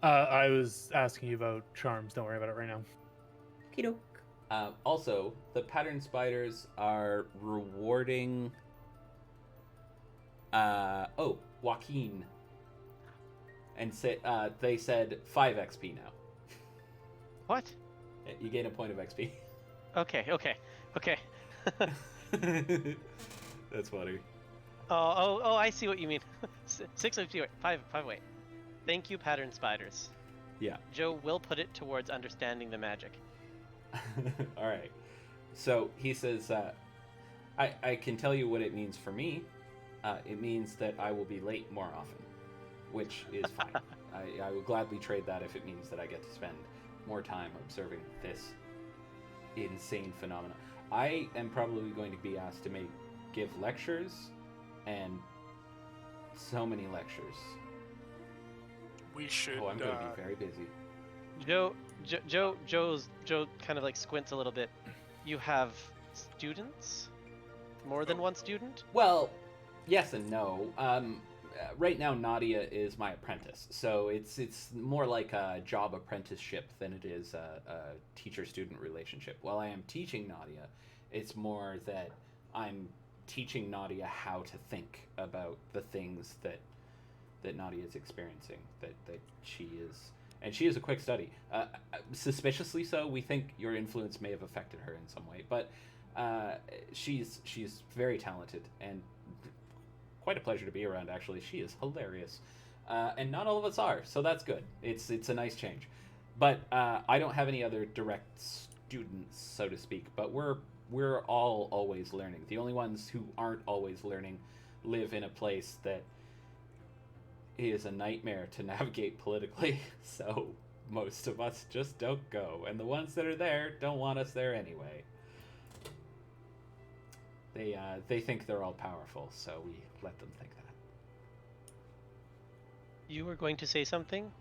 I was asking you about charms. Don't worry about it right now. Kido. Also, the pattern spiders are rewarding. Joaquin. And they said 5 XP now. What? You gain a point of XP. Okay. That's funny. Oh, I see what you mean. 6 XP, wait, 5 wait. Thank you, pattern spiders. Yeah. Joe will put it towards understanding the magic. All right. So he says, I can tell you what it means for me. It means that I will be late more often, which is fine. I will gladly trade that if it means that I get to spend more time observing this insane phenomena. I am probably going to be asked to give lectures, and so many lectures. We should. I'm going to be very busy. Joe kind of like squints a little bit. You have students? More than one student? Well, yes and no. Right now, Nadia is my apprentice, so it's more like a job apprenticeship than it is a teacher-student relationship. While I am teaching Nadia, it's more that I'm teaching Nadia how to think about the things that Nadia is experiencing, that she is. And she is a quick study. Suspiciously so, we think your influence may have affected her in some way, but she's very talented and quite a pleasure to be around, actually. She is hilarious. And not all of us are, so that's good. It's a nice change. But I don't have any other direct students, so to speak, but we're all always learning. The only ones who aren't always learning live in a place that is a nightmare to navigate politically, so most of us just don't go. And the ones that are there don't want us there anyway. They think they're all powerful, so we let them think that. You were going to say something?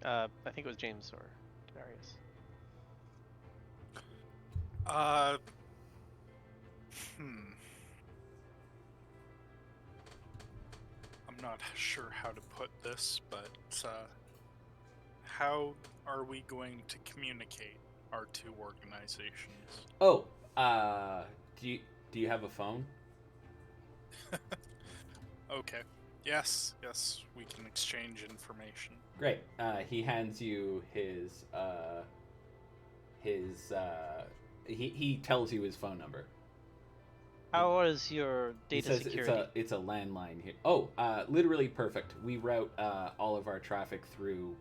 I think it was James or Darius. I'm not sure how to put this, but how are we going to communicate our two organizations? Oh, do you have a phone? Okay. Yes, we can exchange information. Great. He hands you his he tells you his phone number. How is your data He says security? it's a landline here. Oh, literally perfect. We route all of our traffic through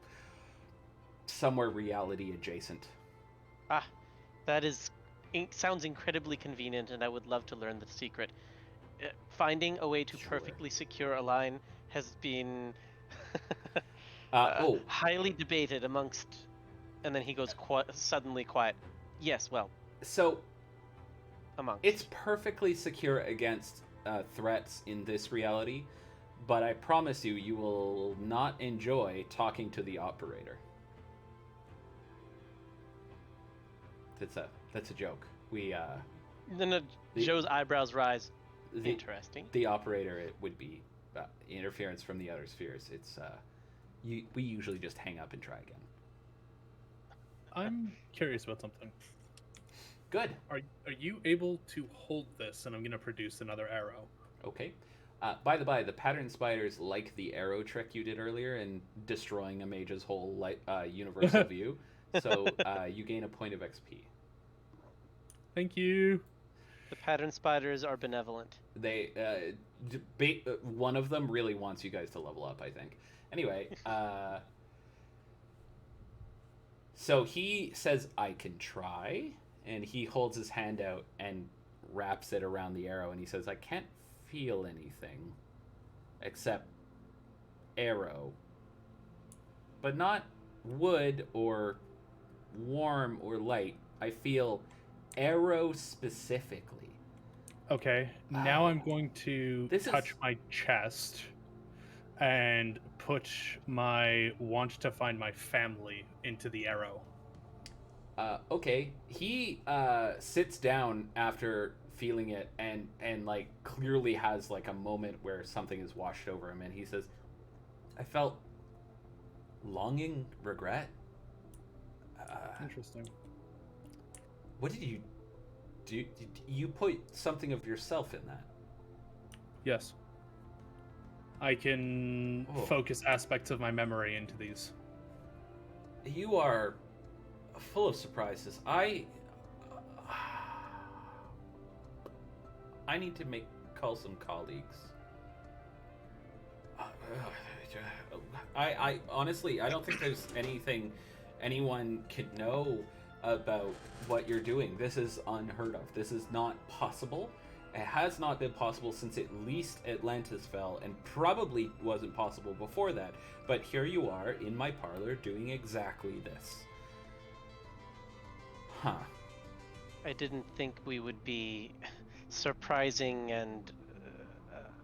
somewhere reality adjacent. That sounds incredibly convenient, and I would love to learn the secret. Finding a way to Sure. perfectly secure a line has been highly debated amongst And then he goes suddenly quiet. Yes, well, So amongst. it's perfectly secure against threats in this reality, but I promise you, you will not enjoy talking to the operator. That's a joke. Then the- Joe's eyebrows rise. The, Interesting. the operator, it would be interference from the other spheres. It's we usually just hang up and try again. I'm curious about something. Good. Are you able to hold this? And I'm gonna produce another arrow. Okay. By the by, the pattern spiders like the arrow trick you did earlier in destroying a mage's whole universal view. So you gain a point of XP. Thank you. The pattern spiders are benevolent. They one of them really wants you guys to level up, I think. Anyway, so he says, "I can try," and he holds his hand out and wraps it around the arrow, and he says, "I can't feel anything except arrow, but not wood or warm or light. I feel arrow specifically." Okay, now I'm going to This touch is- my chest and put my want to find my family into the arrow. Okay. He sits down after feeling it and like clearly has like a moment where something is washed over him, and he says, "I felt longing, regret." Interesting. What did you do? Did you put something of yourself in that? Yes. I can Oh. focus aspects of my memory into these. You are full of surprises. I need to call some colleagues. I honestly, I don't think there's anything anyone could know about what you're doing. This is unheard of. This is not possible. It has not been possible since at least Atlantis fell, and probably wasn't possible before that. But here you are in my parlor doing exactly this. Huh. I didn't think we would be surprising and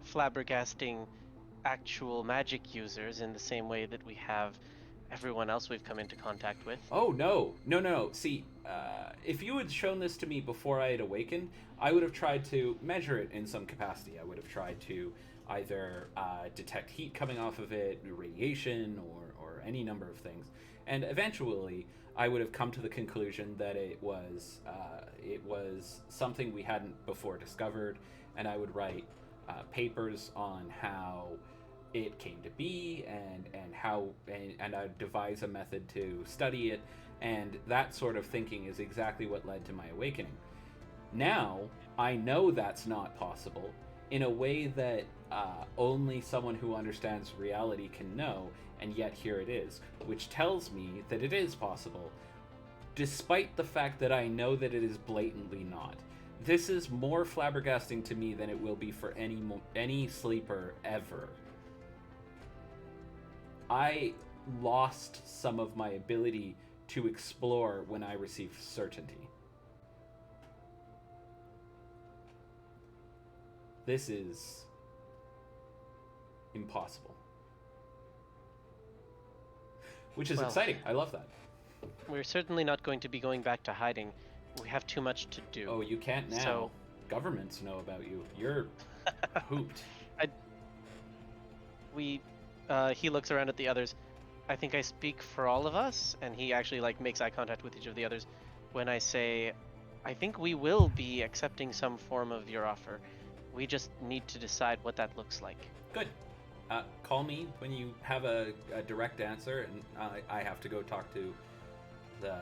flabbergasting actual magic users in the same way that we have everyone else we've come into contact with. Oh, no. See, if you had shown this to me before I had awakened, I would have tried to measure it in some capacity. I would have tried to either detect heat coming off of it, radiation, or any number of things. And eventually, I would have come to the conclusion that it was something we hadn't before discovered, and I would write papers on how it came to be and how and I'd devise a method to study it, and that sort of thinking is exactly what led to my awakening. Now I know that's not possible in a way that only someone who understands reality can know, and yet here it is, which tells me that it is possible, despite the fact that I know that it is blatantly not. This is more flabbergasting to me than it will be for any sleeper ever. I lost some of my ability to explore when I received certainty. This is impossible. Which is Well, exciting. I love that. We're certainly not going to be going back to hiding. We have too much to do. Oh, you can't now. So- Governments know about you. You're hooped. He looks around at the others. I think I speak for all of us, and he actually makes eye contact with each of the others when I say, I think we will be accepting some form of your offer. We just need to decide what that looks like. Good. Call me when you have a direct answer, and I have to go talk to the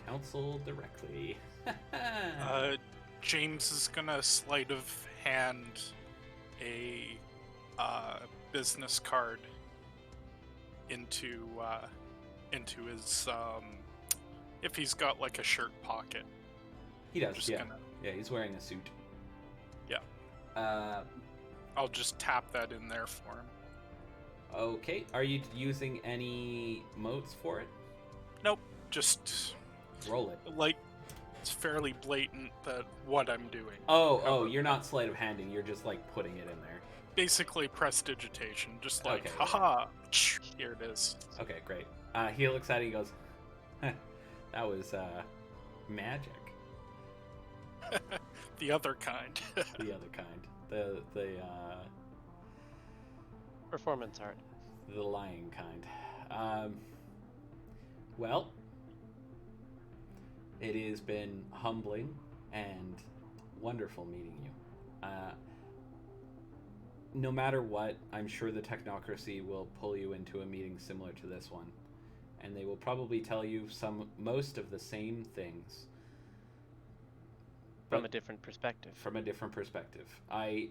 council directly. James is gonna sleight of hand a business card into his if he's got like a shirt pocket. He does, Just yeah. gonna, Yeah, he's wearing a suit. Yeah. I'll just tap that in there for him. Okay. Are you using any motes for it? Nope. just Roll it. like it's fairly blatant that what I'm doing. Oh, However, you're not sleight of handing. You're just like putting it in there. basically prestidigitation, just like Okay. haha, here it is. Okay, great. He looks at it and goes, "Huh, that was magic. The other kind. The other kind. The Performance art. lying kind. Well, it has been humbling and wonderful meeting you. No matter what, I'm sure the technocracy will pull you into a meeting similar to this one, and they will probably tell you most of the same things From but a different perspective. from a different perspective. I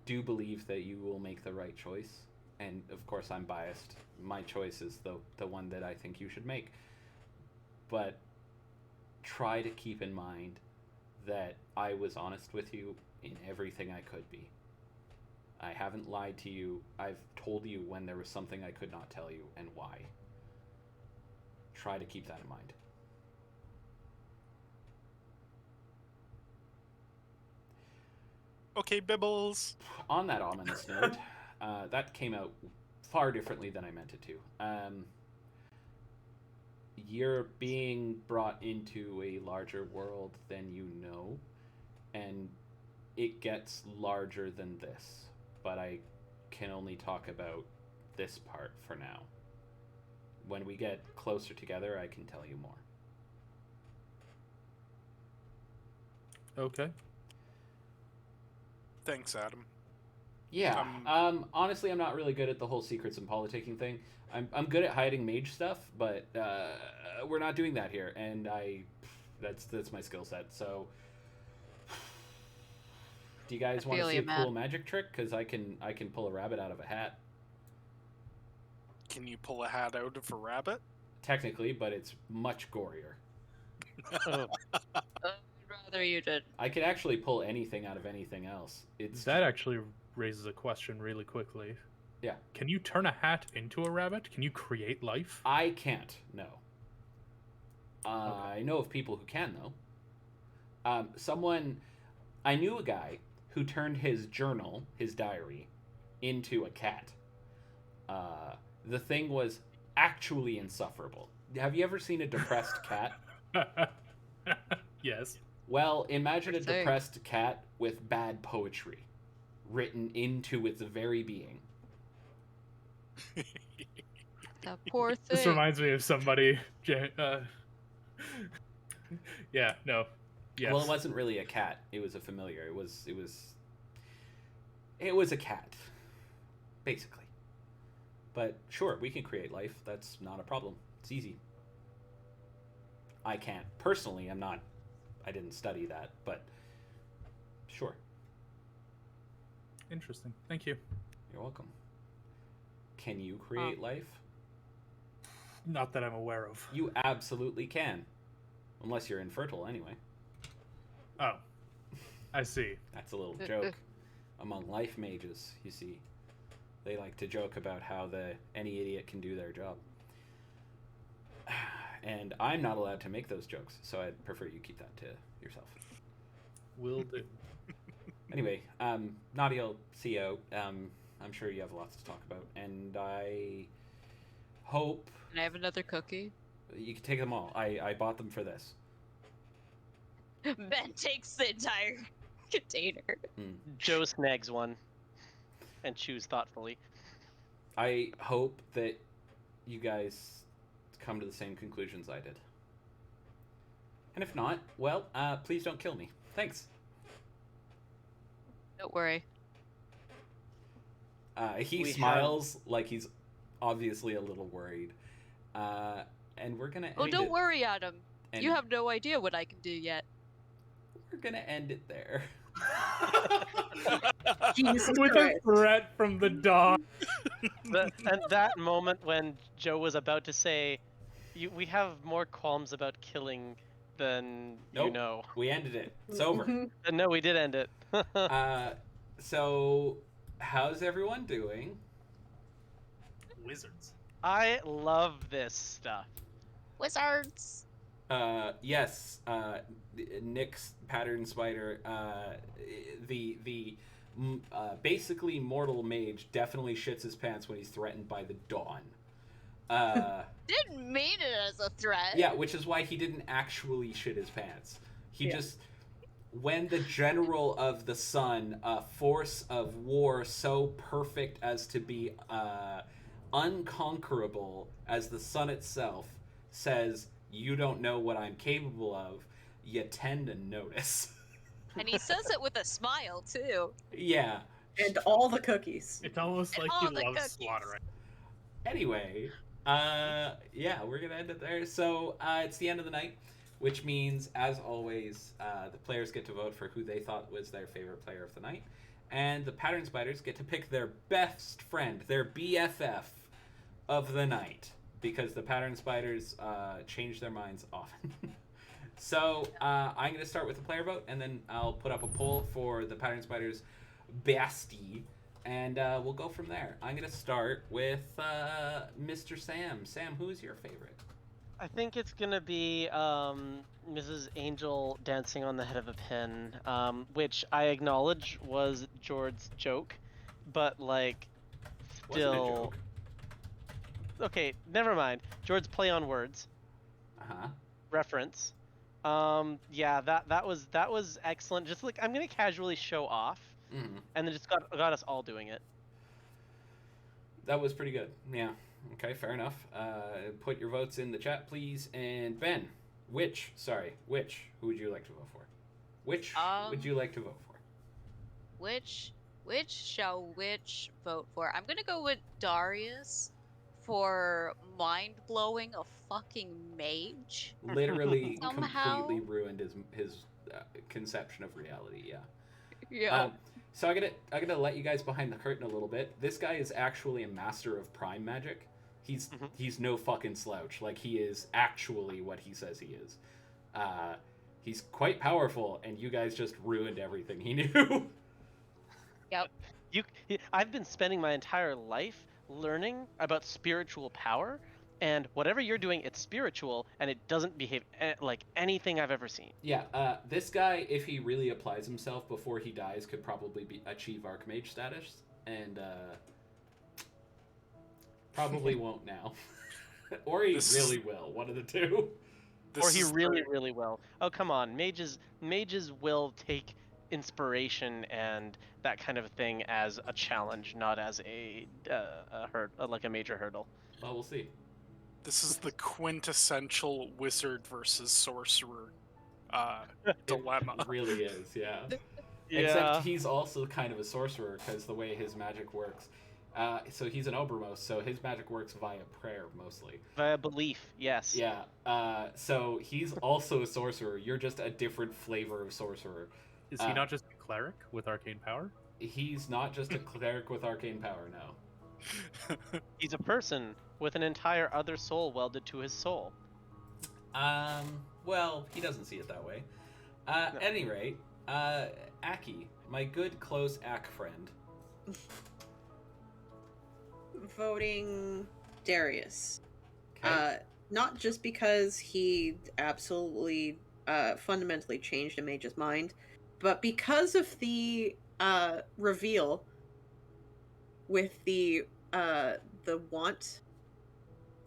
do believe that you will make the right choice, and of course I'm biased. My choice is the one that I think you should make. But try to keep in mind that I was honest with you in everything I could be. I haven't lied to you. I've told you when there was something I could not tell you and why. Try to keep that in mind. Okay, Bibbles. On that ominous note, that came out far differently than I meant it to. You're being brought into a larger world than you know, and it gets larger than this, but I can only talk about this part for now. When we get closer together, I can tell you more. Okay. Thanks, Adam. Yeah. Honestly, I'm not really good at the whole secrets and politicking thing. I'm good at hiding mage stuff, but we're not doing that here, and that's my skill set. So, do you guys want to feel see you, a Matt. cool magic trick? Because I can pull a rabbit out of a hat, Can you pull a hat out of a rabbit? technically, but it's much gorier. Oh, I'd rather you did. I could actually pull anything out of anything else. It's That actually raises a question really quickly. Yeah. Can you turn a hat into a rabbit? Can you create life? I can't. No. I know of people who can though. I knew a guy who turned his journal, his diary, into a cat. The thing was actually insufferable. Have you ever seen a depressed cat? Yes. Well, imagine a Poor thing. depressed cat with bad poetry written into its very being. That poor thing. This reminds me of somebody. Yeah. No. Yes. Well, it wasn't really a cat. It was a familiar. It was a cat, basically. But sure, we can create life. That's not a problem. It's easy. I can't. Personally, I didn't study that, but sure. Interesting. Thank you. You're welcome. Can you create life? Not that I'm aware of. You absolutely can. Unless you're infertile, anyway. Oh. I see. That's a little joke among life mages, you see. They like to joke about how any idiot can do their job. And I'm not allowed to make those jokes, so I'd prefer you keep that to yourself. Will do. Anyway, Nadia, CEO, I'm sure you have lots to talk about, and I hope Can I have another cookie? you can take them all. I bought them for this. Ben takes the entire container. Joe snags one and chews thoughtfully. I hope that you guys come to the same conclusions I did. And if not, well, please don't kill me. Thanks. Don't worry. He We smiles like he's obviously a little worried. And we're gonna Oh, end don't it. worry, Adam. And You have no idea what I can do yet. we're gonna end it there. Jesus With a Christ. threat from the dog. At that moment when Joe was about to say, we have more qualms about killing than you Nope. know. We ended it. It's over. No, we did end it. So how's everyone doing? Wizards. I love this stuff. Wizards. Yes, Nick's pattern spider. The basically mortal mage definitely shits his pants when he's threatened by the dawn. Didn't mean it as a threat. Yeah, which is why he didn't actually shit his pants. He Yeah. just, when the general of the sun, a force of war so perfect as to be unconquerable as the sun itself, says, "You don't know what I'm capable of," you tend to notice. And he says it with a smile too. Yeah. And all the cookies. It's almost And like all he the loves cookies. slaughtering. Anyway, yeah, we're gonna end it there. So it's the end of the night, which means, as always, the players get to vote for who they thought was their favorite player of the night, and the pattern spiders get to pick their best friend, their BFF of the night, because the pattern spiders change their minds often. So I'm gonna start with the player vote, and then I'll put up a poll for the pattern spiders bestie. And we'll go from there. I'm going to start with Mr. Sam. Sam, who is your favorite? I think it's gonna be Mrs. Angel dancing on the head of a pin, which I acknowledge was Jord's joke, but like, Wasn't a still. joke. Okay, never mind. Jord's play on words Uh-huh. reference. Yeah, that was excellent. Just like I'm gonna casually show off, Mm-hmm. and then just got us all doing it. That was pretty good. Yeah. Okay, fair enough. Put your votes in the chat, please. And Ben, who would you like to vote for? Which would you like to vote for? Which shall which vote for? I'm gonna go with Darius for mind blowing a fucking mage. Literally Somehow. completely ruined his conception of reality. Yeah. Yeah. So I'm gonna let you guys behind the curtain a little bit. This guy is actually a master of prime magic. He's no fucking slouch. Like, he is actually what he says he is. He's quite powerful, and you guys just ruined everything he knew. I've been spending my entire life learning about spiritual power, and whatever you're doing, it's spiritual, and it doesn't behave like anything I've ever seen. Yeah, this guy, if he really applies himself before he dies, could probably achieve Archmage status, and probably won't now. Or he really will, one of the two. Or he really will. Oh, come on. Mages will take inspiration and that kind of thing as a challenge, not as a major hurdle. Well, we'll see. This is the quintessential wizard versus sorcerer dilemma. It really is, yeah. Yeah. Except he's also kind of a sorcerer, because the way his magic works. So he's an Obermost, so his magic works via prayer, mostly. Via belief, yes. Yeah, so he's also a sorcerer. You're just a different flavor of sorcerer. Is he not just a cleric with arcane power? He's not just a cleric with arcane power, no. He's a person with an entire other soul welded to his soul. Well, he doesn't see it that way. No. At any rate, Aki, my good, close Ak friend. Voting Darius. Okay. Not just because he absolutely fundamentally changed a mage's mind, but because of the reveal with the want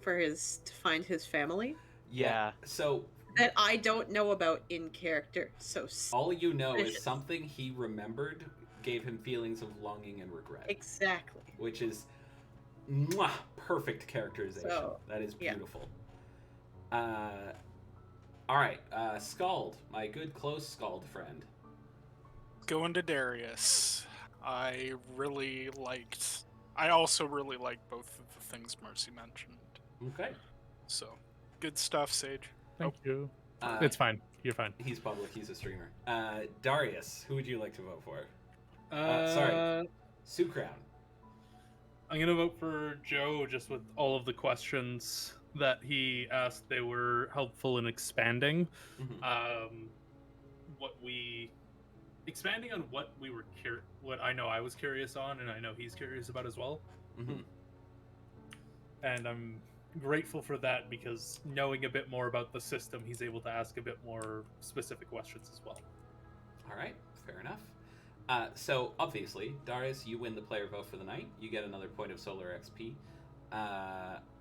for to find his family Yeah. So that I don't know about in character. So all you know is Precious. something he remembered gave him feelings of longing and regret. Exactly. Which is perfect characterization. So, that is yeah. beautiful. Alright, Scald, my good close Scald friend. Going to Darius. I also really liked both of the things Marcy mentioned. Okay. So, good stuff, Sage. Thank you. Uh, It's fine. You're fine. He's public, he's a streamer. Darius, who would you like to vote for? Sorry. Sukrown. I'm gonna vote for Joe just with all of the questions that he asked. They were helpful in expanding Mhm. expanding on what we were what I know I was curious on, and I know he's curious about as well. Mhm. And I'm grateful for that because knowing a bit more about the system, he's able to ask a bit more specific questions as well. All right, fair enough. So obviously, Darius, you win the player vote for the night. You get another point of solar XP.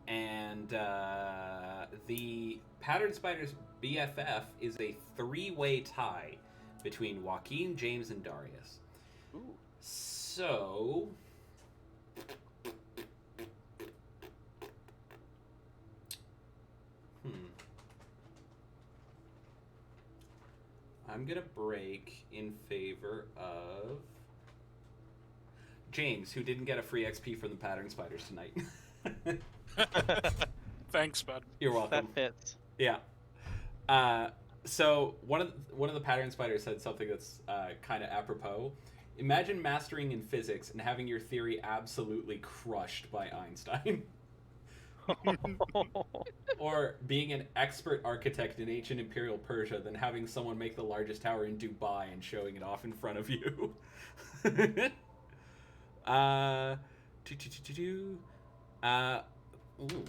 And the Pattern Spiders BFF is a 3-way tie between Joaquin, James, and Darius. Ooh. So I'm gonna break in favor of James, who didn't get a free XP from the Pattern Spiders tonight. Thanks, bud. You're welcome. That fits. Yeah. So one of the Pattern Spiders said something that's kind of apropos. Imagine mastering in physics and having your theory absolutely crushed by Einstein. Or being an expert architect in ancient imperial Persia, then having someone make the largest tower in Dubai and showing it off in front of you. Ooh.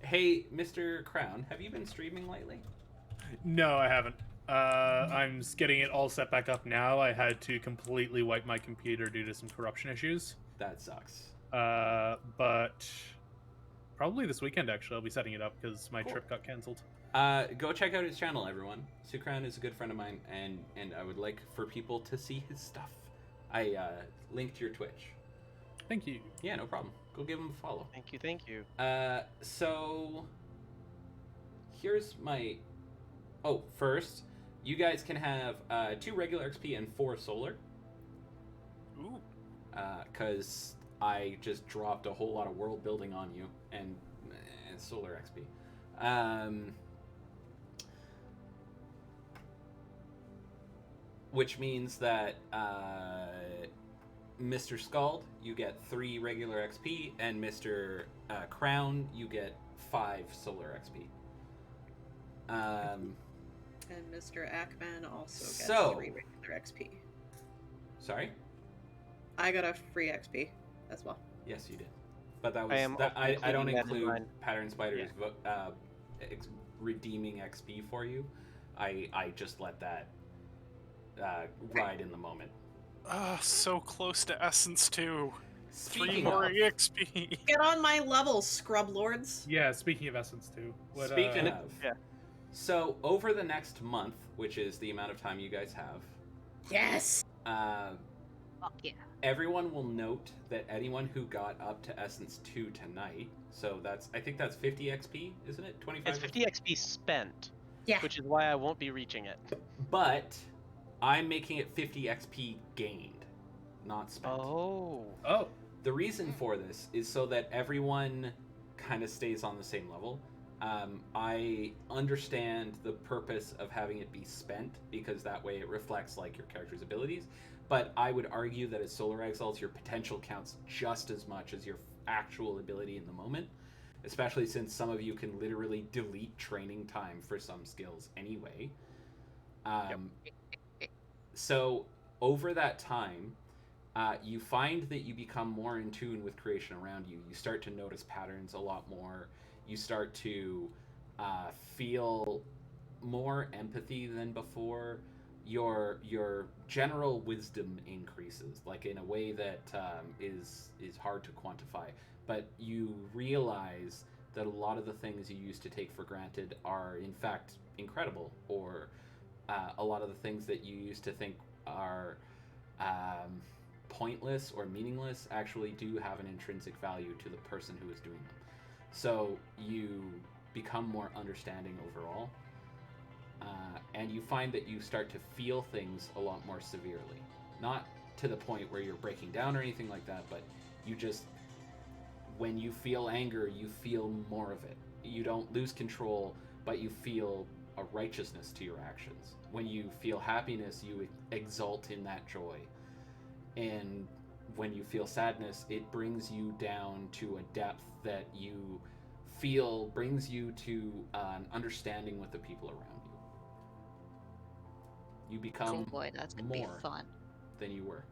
Hey, Mr. Crown, have you been streaming lately? No, I haven't. I'm getting it all set back up now. I had to completely wipe my computer due to some corruption issues. That sucks. But probably this weekend, actually, I'll be setting it up because my Cool. trip got canceled. Go check out his channel, everyone. Sukran is a good friend of mine, and I would like for people to see his stuff. I linked your Twitch. Thank you. Yeah, no problem. Go give him a follow. Thank you, thank you. So here's my. Oh, first, you guys can have 2 regular XP and 4 solar. Ooh. Because I just dropped a whole lot of world building on you and solar XP. Which means that Mr. Scald, you get 3 regular XP, and Mr. Crown, you get 5 solar XP. And Mr. Ackman also gets So- 3 regular XP. Sorry? I got a free XP as well. Yes, you did. But that was I am that, I don't including that in include mine. Pattern Spiders redeeming XP for you. I just let that ride in the moment. So close to Essence 2. 3 Speaking more of, EXP. Get on my level, scrub lords. Yeah, speaking of Essence too. speaking of, yeah. So over the next month, which is the amount of time you guys have, Yes. Fuck yeah. everyone will note that anyone who got up to Essence 2 tonight, so I think that's 50 XP, isn't it? 25? It's 50 XP spent, Yeah. which is why I won't be reaching it. But I'm making it 50 XP gained, not spent. Oh. Oh, The reason for this is so that everyone kind of stays on the same level. I understand the purpose of having it be spent because that way it reflects like your character's abilities, but I would argue that as Solar Exiles, your potential counts just as much as your actual ability in the moment, especially since some of you can literally delete training time for some skills anyway. So over that time, you find that you become more in tune with creation around you. You start to notice patterns a lot more. You start to feel more empathy than before. Your general wisdom increases, like in a way that is hard to quantify. But you realize that a lot of the things you used to take for granted are in fact incredible, or a lot of the things that you used to think are pointless or meaningless actually do have an intrinsic value to the person who is doing them. So you become more understanding overall, and you find that you start to feel things a lot more severely. Not to the point where you're breaking down or anything like that, but you just, when you feel anger, you feel more of it. You don't lose control, but you feel a righteousness to your actions. When you feel happiness, you exult in that joy. And when you feel sadness, it brings you down to a depth that you feel brings you to an understanding with the people around you. You Oh become boy, that's gonna be more fun. than you were.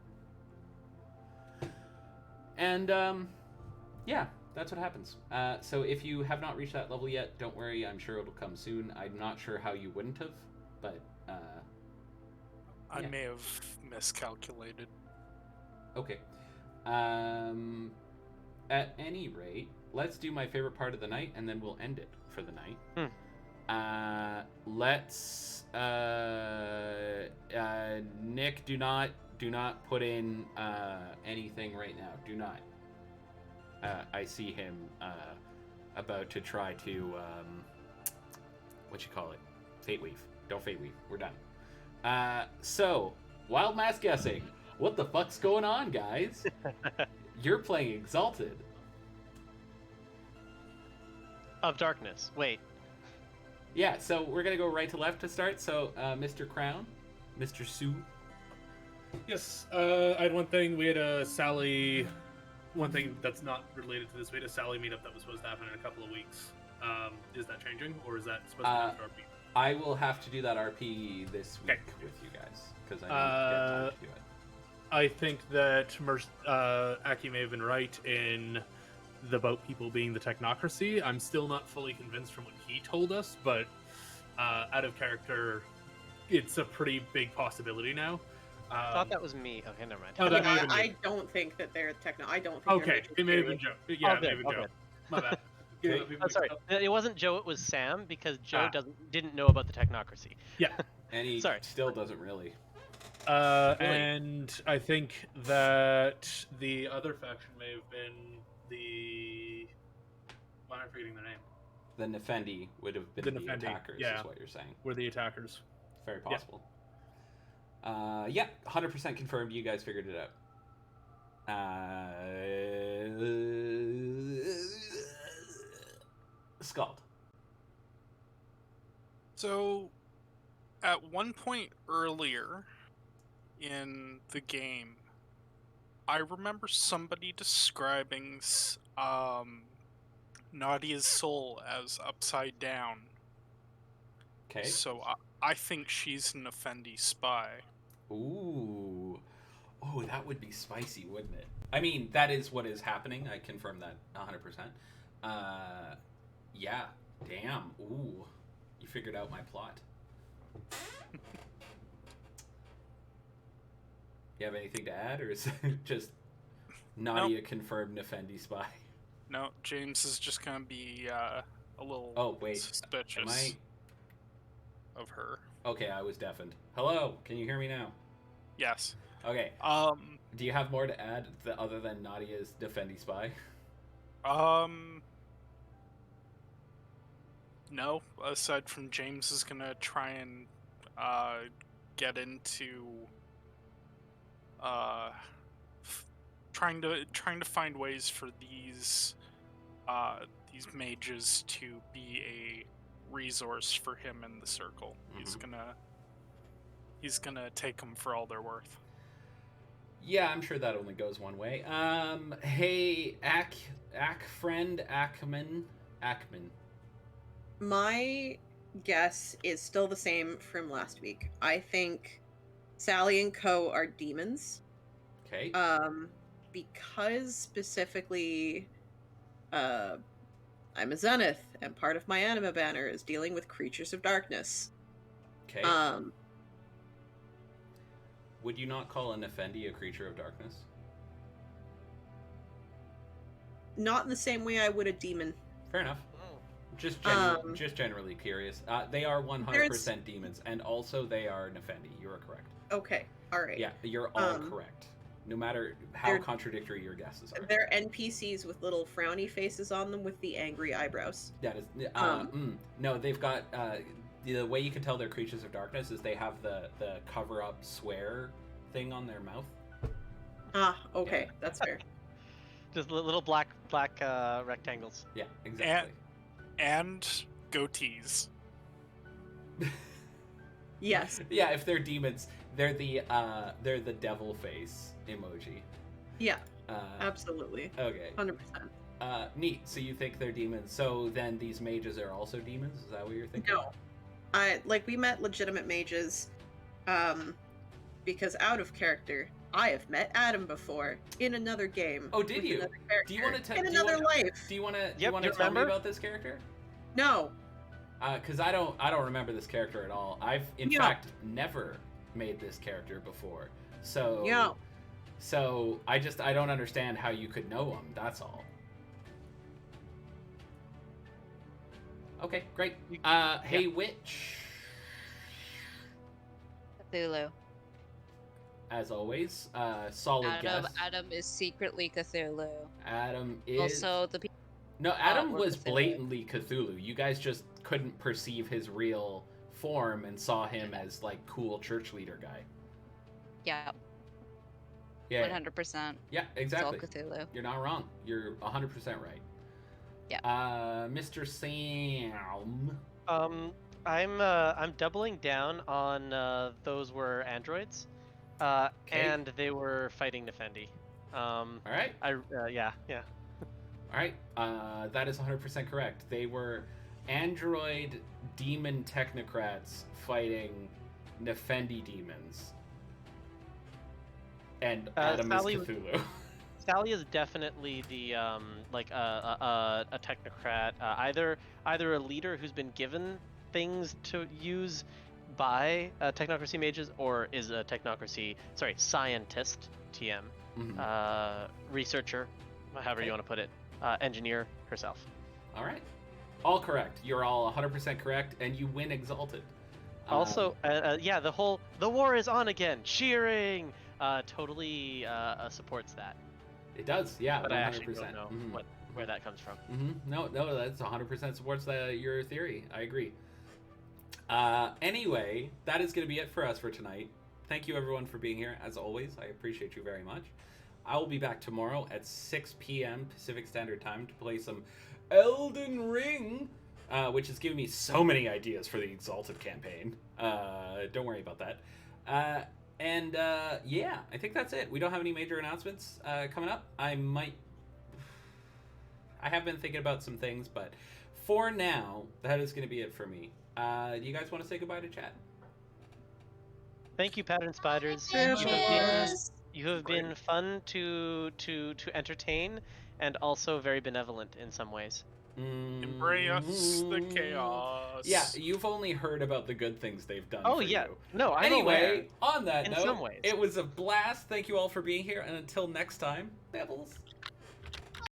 And yeah, that's what happens. So if you have not reached that level yet, don't worry. I'm sure it'll come soon. I'm not sure how you wouldn't have, but I Yeah. may have miscalculated. okay. At any rate, let's do my favorite part of the night, and then we'll end it for the night. Let's Nick, do not put in anything right now. Do not. I see him about to try to what you call it? Fate weave. Don't fate weave. We're done. So wild mass guessing. What the fuck's going on, guys? You're playing Exalted. Of darkness. Wait. Yeah, so we're gonna go right to left to start. So, Mr. Crown, Mr. Sue. Yes, I had one thing. We had a Sally. One thing that's not related to this. We had a Sally meetup that was supposed to happen in a couple of weeks. Is that changing, or is that supposed to be after RP? I will have to do that RP this week with you guys because I need to get time to do it. I think that Aki may have been right in the boat people being the technocracy. I'm still not fully convinced from what he told us, but out of character, it's a pretty big possibility now. I thought that was me. Okay, never mind. Oh, that may have been I you. don't think that they're I don't think Okay, they're it may have been Joe. Yeah, it may have been All Joe. good. My bad. Okay. Oh, sorry. It wasn't Joe. It was Sam because Joe Ah. didn't know about the technocracy. Yeah. And he Sorry. still doesn't really. And I think that the other faction may have been the. Why am I forgetting their name? The Nefendi would have been The the Nefendi, attackers, yeah. is what you're saying. Were the attackers. Very Yeah. possible. Yeah, 100% confirmed. You guys figured it out. Scald. So, at one point earlier in the game, I remember somebody describing Nadia's soul as upside down. Okay. So I think she's an Effendi spy. Ooh. Oh, that would be spicy, wouldn't it? I mean, that is what is happening. I confirm that 100%. Yeah. Damn. Ooh. You figured out my plot. You have anything to add, or is it just Nadia confirmed Nefendi spy? No, James is just gonna be a little Oh, wait. suspicious Am I... of her. Okay, I was deafened. Hello, can you hear me now? Yes. Okay. Do you have more to add other than Nadia's Defendi spy? No. Aside from James is gonna try and get into trying to find ways for these mages to be a resource for him in the circle. He's gonna take them for all they're worth. Yeah, I'm sure that only goes one way. Hey, Ackman. My guess is still the same from last week. I think Sally and Co are demons. Okay. Because specifically, I'm a Zenith, and part of my anima banner is dealing with creatures of darkness. Okay. Would you not call an Effendi a creature of darkness? Not in the same way I would a demon. Fair enough. Just generally curious. They are 100% demons, and also they are Nefendi. You are correct. Okay, all right. Yeah, you're all correct. No matter how contradictory your guesses are. They're NPCs with little frowny faces on them with the angry eyebrows. That is... No, they've got... the way you can tell they're creatures of darkness is they have the cover-up swear thing on their mouth. Ah, okay, Yeah. that's fair. Just little black rectangles. Yeah, exactly. And goatees. Yes. Yeah, if they're demons, they're the devil face emoji. Yeah, absolutely. Okay. 100%. Neat. So you think they're demons. So then these mages are also demons? Is that what you're thinking? No. We met legitimate mages, because out of character, I have met Adam before in another game. Oh, did with you? another Do you want to character, in another life? Do you want to? Yep, you tell me remember? about this character? No. Because I don't remember this character at all. I've in Yeah. fact never made this character before. So Yeah. So I don't understand how you could know him. That's all. Okay, great. Hey, Witch. Cthulhu. As always, solid guess. Adam is secretly Cthulhu. Adam is Also, the people. No, Adam were was Cthulhu. blatantly Cthulhu. You guys just couldn't perceive his real form and saw him as like cool church leader guy. Yeah, Yeah. 100%. Yeah, It's all exactly. Cthulhu. You're not wrong. You're 100% right. Yeah. Mr. Sam. I'm doubling down on those were androids, Okay. and they were fighting Nefendi. All right. Yeah. All right. That is 100% correct. They were android demon technocrats fighting Nefendi demons. And Adam Sally- is Cthulhu. Sally is definitely the like a technocrat, either a leader who's been given things to use by technocracy mages, or is a scientist, TM, Mhm. researcher, however you want to put it, engineer herself. All right. All correct. You're all 100% correct, and you win Exalted. Also, yeah, the war is on again. Cheering, totally supports that. It does, yeah, But 100%. I actually don't know where that comes from. No, that's 100% supports your theory. I agree. Anyway, that is going to be it for us for tonight. Thank you, everyone, for being here. As always, I appreciate you very much. I will be back tomorrow at 6 p.m. Pacific Standard Time to play some Elden Ring, which is giving me so many ideas for the Exalted campaign. Don't worry about that. Yeah, I think that's it. We don't have any major announcements coming up. I have been thinking about some things, but for now, that is going to be it for me. Do you guys want to say goodbye to chat? Thank you, Pattern Spiders. Bitches. You have been fun to entertain, and also very benevolent in some ways. Embrace the chaos. Yeah, you've only heard about the good things they've done. Oh for yeah, you. no, I'm aware. Anyway, on that In note, some ways. it was a blast. Thank you all for being here, and until next time, Bevels.